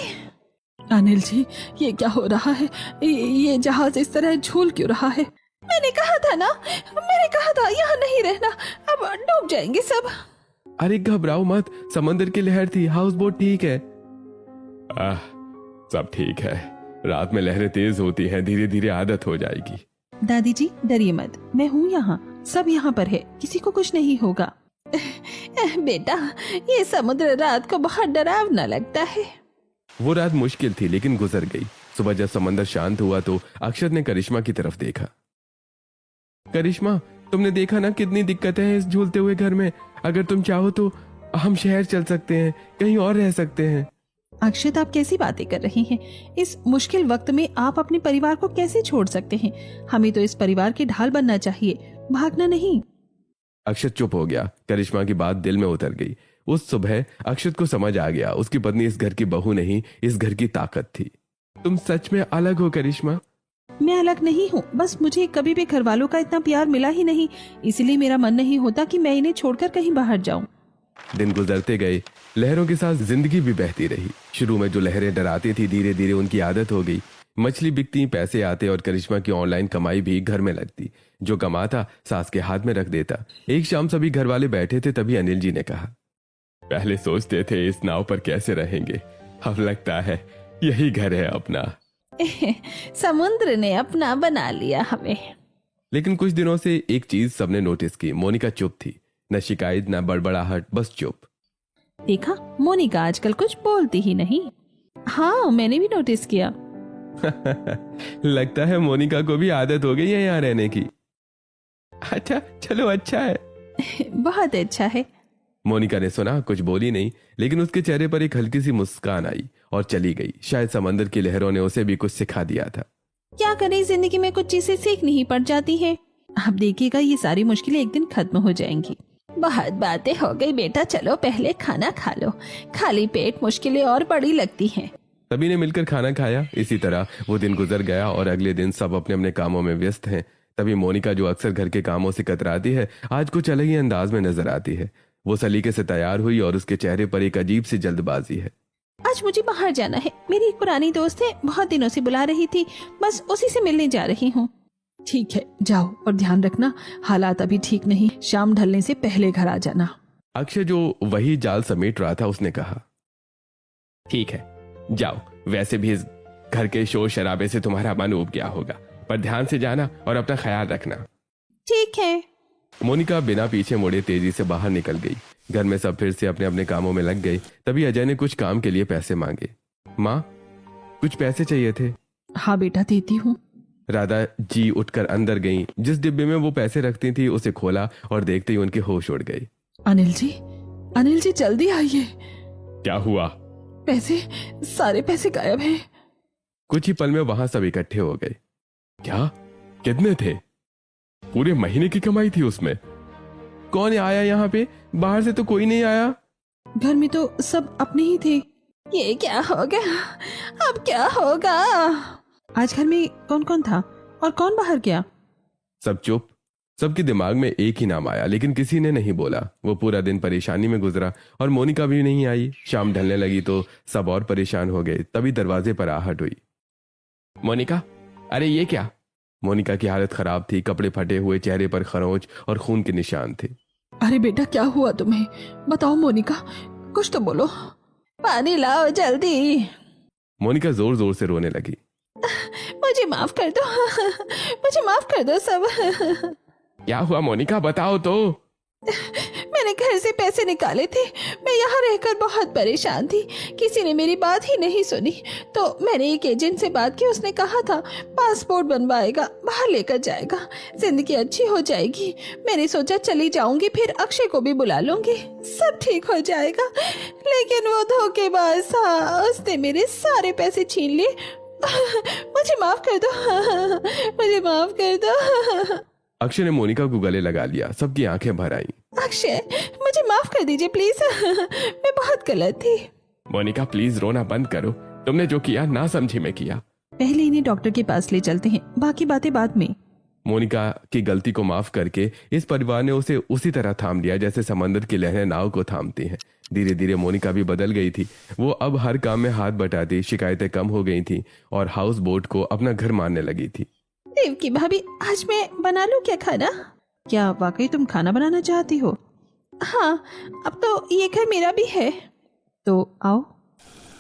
S9: अनिल जी, ये क्या हो रहा है? ये जहाज इस तरह झूल क्यों रहा है?
S10: मैंने कहा था यहाँ नहीं रहना, अब डूब जाएंगे सब।
S3: अरे घबराओ मत, समंदर की लहर थी, हाउस बोट ठीक है। सब ठीक है। रात में लहरें तेज होती हैं, धीरे धीरे आदत हो जाएगी।
S10: दादी जी डरिए मत, मैं हूँ यहाँ, सब यहाँ पर है, किसी को कुछ नहीं होगा। बेटा, ये समुद्र रात को बहुत डरावना लगता है।
S3: वो रात मुश्किल थी लेकिन गुजर गई। सुबह जब समंदर शांत हुआ तो अक्षत ने करिश्मा की तरफ देखा। करिश्मा, तुमने देखा ना कितनी दिक्कतें हैं इस झूलते हुए घर में। अगर तुम चाहो तो हम शहर चल सकते हैं, कहीं और रह सकते हैं।
S10: अक्षत, आप कैसी बातें कर रही हैं? इस मुश्किल वक्त में आप अपने परिवार को कैसे छोड़ सकते हैं? हमें तो इस परिवार की ढाल बनना चाहिए, भागना नहीं।
S3: अक्षत चुप हो गया। करिश्मा की बात दिल में उतर गई। उस सुबह अक्षत को समझ आ गया, उसकी पत्नी इस घर की बहू नहीं, इस घर की ताकत थी। तुम सच में अलग हो करिश्मा।
S10: मैं अलग नहीं हूँ, बस मुझे कभी भी घर वालों का इतना प्यार मिला ही नहीं, इसलिए मेरा मन नहीं होता कि मैं इन्हें छोड़कर कहीं बाहर जाऊं।
S3: दिन गुजरते गए, लहरों के साथ जिंदगी भी बहती रही। शुरू में जो लहरें डराती थी, धीरे धीरे उनकी आदत हो गई। मछली बिकती, पैसे आते और करिश्मा की ऑनलाइन कमाई भी घर में लगती। जो कमाता सास के हाथ में रख देता। एक शाम सभी घर वाले बैठे थे, तभी अनिल जी ने कहा, पहले सोचते थे इस नाव पर कैसे रहेंगे, अब लगता है यही घर है अपना।
S10: समुद्र ने अपना बना लिया हमें।
S3: लेकिन कुछ दिनों से एक चीज सबने नोटिस की। मोनिका चुप थी, न शिकायत न बड़बड़ाहट, बस चुप।
S10: देखा, मोनिका आजकल कुछ बोलती ही नहीं। हाँ, मैंने भी नोटिस किया।
S3: लगता है मोनिका को भी आदत हो गई है यहाँ रहने की। अच्छा, चलो अच्छा है।
S10: बहुत अच्छा है।
S3: मोनिका ने सुना, कुछ बोली नहीं, लेकिन उसके चेहरे पर एक हल्की सी मुस्कान आई और चली गई। शायद समंदर की लहरों ने उसे भी कुछ सिखा दिया था।
S10: क्या करें, जिंदगी में कुछ चीजें सीखनी ही पड़ जाती है। अब देखिएगा, ये सारी मुश्किलें एक दिन खत्म हो जाएंगी। बहुत बातें हो गई बेटा, चलो पहले खाना खा लो। खाली पेट मुश्किलें और बड़ी लगती हैं।
S3: सभी ने मिलकर खाना खाया। इसी तरह वो दिन गुजर गया और अगले दिन सब अपने अपने कामों में व्यस्त हैं। तभी मोनिका, जो अक्सर घर के कामों से कतराती है, आज कुछ अलग ही अंदाज में नजर आती है। वो सलीके से तैयार हुई और उसके चेहरे पर एक अजीब सी जल्दबाजी है।
S10: आज मुझे बाहर जाना है, मेरी एक पुरानी दोस्त है, बहुत दिनों से बुला रही थी, बस उसी से मिलने जा रही हूँ।
S9: ठीक है, जाओ, और ध्यान रखना, हालात अभी ठीक नहीं, शाम ढलने से पहले घर आ जाना।
S3: अक्षय, जो वही जाल समेट रहा था, उसने कहा, ठीक है जाओ। वैसे भी इस घर के शोर शराबे से तुम्हारा मन उब गया होगा, पर ध्यान से जाना और अपना ख्याल रखना।
S10: ठीक है।
S3: मोनिका बिना पीछे मुड़े तेजी से बाहर निकल गई। घर में सब फिर से अपने अपने कामों में लग गए। तभी अजय ने कुछ काम के लिए पैसे मांगे। माँ, कुछ पैसे चाहिए थे।
S9: हाँ बेटा, देती हूँ।
S3: राधा जी उठकर अंदर गईं। जिस डिब्बे में वो पैसे रखती थी उसे खोला और देखते ही उनके होश उड़ गए।
S9: अनिल जी जल्दी आइए।
S3: क्या हुआ?
S9: पैसे, सारे पैसे गायब हैं।
S3: कुछ ही पल में वहां सब इकट्ठे हो गए। क्या? कितने थे? पूरे महीने की कमाई थी उसमें। कौन आया यहाँ पे? बाहर से तो कोई नहीं आया।
S9: घर में तो सब अपने ही थे।
S10: ये क्या हो गया? अब क्या होगा?
S9: आज घर में कौन कौन था और कौन बाहर गया?
S3: सब चुप। सबके दिमाग में एक ही नाम आया, लेकिन किसी ने नहीं बोला। वो पूरा दिन परेशानी में गुजरा और मोनिका भी नहीं आई। शाम ढलने लगी तो सब और परेशान हो गए। तभी दरवाजे पर आहट हुई। मोनिका, अरे ये क्या? मोनिका की हालत खराब थी, कपड़े फटे हुए, चेहरे पर खरोंच और खून के निशान थे।
S9: अरे बेटा, क्या हुआ तुम्हें? बताओ मोनिका, कुछ तो बोलो।
S10: पानी लाओ जल्दी।
S3: मोनिका जोर जोर से रोने लगी।
S10: मुझे माफ कर दो, मुझे माफ कर दो सब।
S3: क्या हुआ मोनिका, बताओ तो।
S10: मैं मैंने घर से पैसे निकाले थे। मैं यहाँ रहकर बहुत परेशान थी, किसी ने मेरी बात ही नहीं सुनी। तो मैंने एक एजेंट से बात की, उसने कहा था पासपोर्ट बनवाएगा, बाहर लेकर जाएगा, जिंदगी अच्छी हो जाएगी। मैंने सोचा चली जाऊंगी, फिर अक्षय को भी बुला लूंगी, सब ठीक हो जाएगा। लेकिन वो धोखेबाज था, उसने मेरे सारे पैसे छीन लिए। मुझे माफ कर दो, मुझे माफ कर दो।
S3: अक्षय ने मोनिका को गले लगा लिया। सबकी आंखें भर आईं।
S10: अक्षय, मुझे माफ कर दीजिए प्लीज, मैं बहुत गलत थी।
S2: मोनिका प्लीज रोना बंद करो, तुमने जो किया ना समझी में किया।
S9: पहले इन्हें डॉक्टर के पास ले चलते हैं, बाकी बातें बाद में।
S3: मोनिका की गलती को माफ करके इस परिवार ने उसे उसी तरह थाम लिया जैसे समंदर की लहरें नाव को थामती हैं। धीरे धीरे मोनिका भी बदल गई थी। वो अब हर काम में हाथ बटाती, शिकायतें कम हो गई थी और हाउस बोट को अपना घर मानने लगी थी।
S10: देवकी भाभी, आज मैं बना लूं क्या खाना?
S9: क्या वाकई तुम खाना बनाना चाहती हो?
S10: हाँ, अब तो ये घर मेरा भी है।
S9: तो आओ।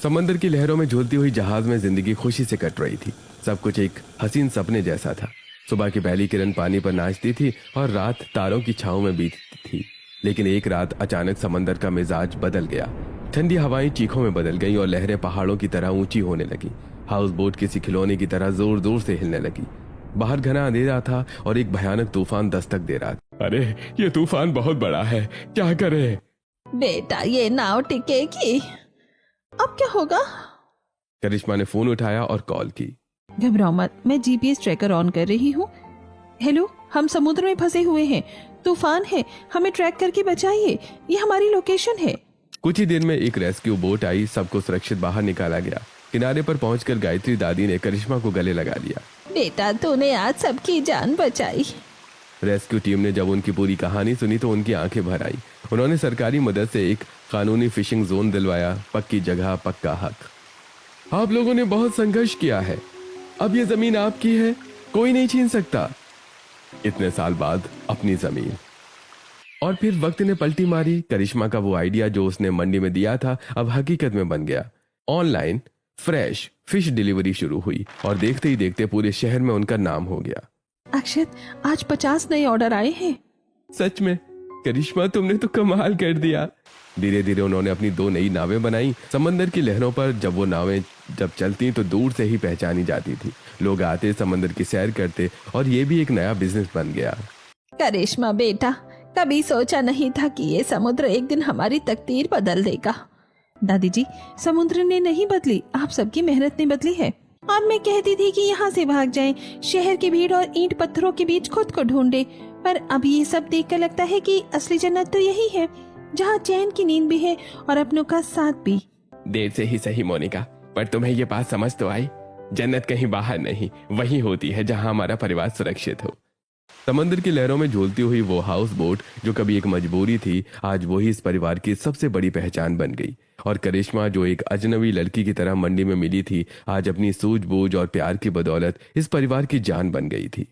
S3: समंदर की लहरों में झूलती हुई जहाज में जिंदगी खुशी से कट रही थी। सब कुछ एक हसीन सपने जैसा था। सुबह की पहली किरण पानी पर नाचती थी और रात तारों की छांव में बीतती थी। लेकिन एक रात अचानक समंदर का मिजाज बदल गया। ठंडी हवाएं चीखों में बदल गईं और लहरें पहाड़ों की तरह ऊंची होने लगी। हाउस बोट किसी खिलौने की तरह जोर जोर से हिलने लगी। बाहर घना अंधेरा था और एक भयानक तूफान दस्तक दे रहा था।
S2: अरे ये तूफान बहुत बड़ा है, क्या करें?
S10: बेटा, ये नाव टिकेगी, अब क्या होगा?
S3: करिश्मा ने फोन उठाया और कॉल की।
S9: घबराओ मत, मैं जीपीएस ट्रैकर ऑन कर रही हूँ। हेलो, हम समुद्र में फंसे हुए हैं, तूफान है, हमें ट्रैक करके बचाइए, ये हमारी लोकेशन है।
S3: कुछ ही देर में एक रेस्क्यू बोट आई। सबको सुरक्षित बाहर निकाला गया। किनारे पर पहुंचकर गायत्री दादी ने करिश्मा को गले लगा लिया।
S10: बेटा, तूने आज सबकी जान बचाई।
S3: रेस्क्यू टीम ने जब उनकी पूरी कहानी सुनी तो उनकी आंखें भर आई। उन्होंने सरकारी मदद से एक कानूनी फिशिंग जोन दिलवाया, पक्की जगह, पक्का हक। आप लोगों ने बहुत संघर्ष किया है, अब ये जमीन आपकी है, कोई नहीं छीन सकता। इतने साल बाद अपनी जमीन। और फिर वक्त ने पलटी मारी। करिश्मा का वो आइडिया जो उसने मंडी में दिया था अब हकीकत में बन गया। ऑनलाइन फ्रेश फिश डिलीवरी शुरू हुई और देखते ही देखते पूरे शहर में उनका नाम हो गया।
S9: अक्षत, आज 50 नए ऑर्डर आए हैं।
S3: सच में करिश्मा, तुमने तो कमाल कर दिया। धीरे धीरे उन्होंने अपनी 2 नई नावें बनाई। समंदर की लहरों पर जब वो नावें चलती तो दूर से ही पहचानी जाती थी। लोग आते, समंदर की सैर करते और ये भी एक नया बिजनेस बन गया।
S10: करिश्मा बेटा, कभी सोचा नहीं था कि ये समुद्र एक दिन हमारी तकदीर बदल देगा।
S9: दादी जी, समुद्र ने नहीं बदली, आप सबकी मेहनत ने बदली है।
S10: और मैं कहती थी कि यहाँ से भाग जाएं, शहर की भीड़ और ईंट पत्थरों के बीच खुद को ढूंढे, पर अब ये सब देखकर लगता है कि असली जन्नत तो यही है, जहाँ चैन की नींद भी है और अपनों का साथ भी।
S2: देर से ही सही मोनिका, पर तुम्हें ये बात समझ तो आई, जन्नत कहीं बाहर नहीं, वही होती है जहाँ हमारा परिवार सुरक्षित हो।
S3: समंदर की लहरों में झूलती हुई वो हाउस बोट जो कभी एक मजबूरी थी, आज वही इस परिवार की सबसे बड़ी पहचान बन गई। और करिश्मा जो एक अजनबी लड़की की तरह मंडी में मिली थी, आज अपनी सूझबूझ और प्यार की बदौलत इस परिवार की जान बन गई थी।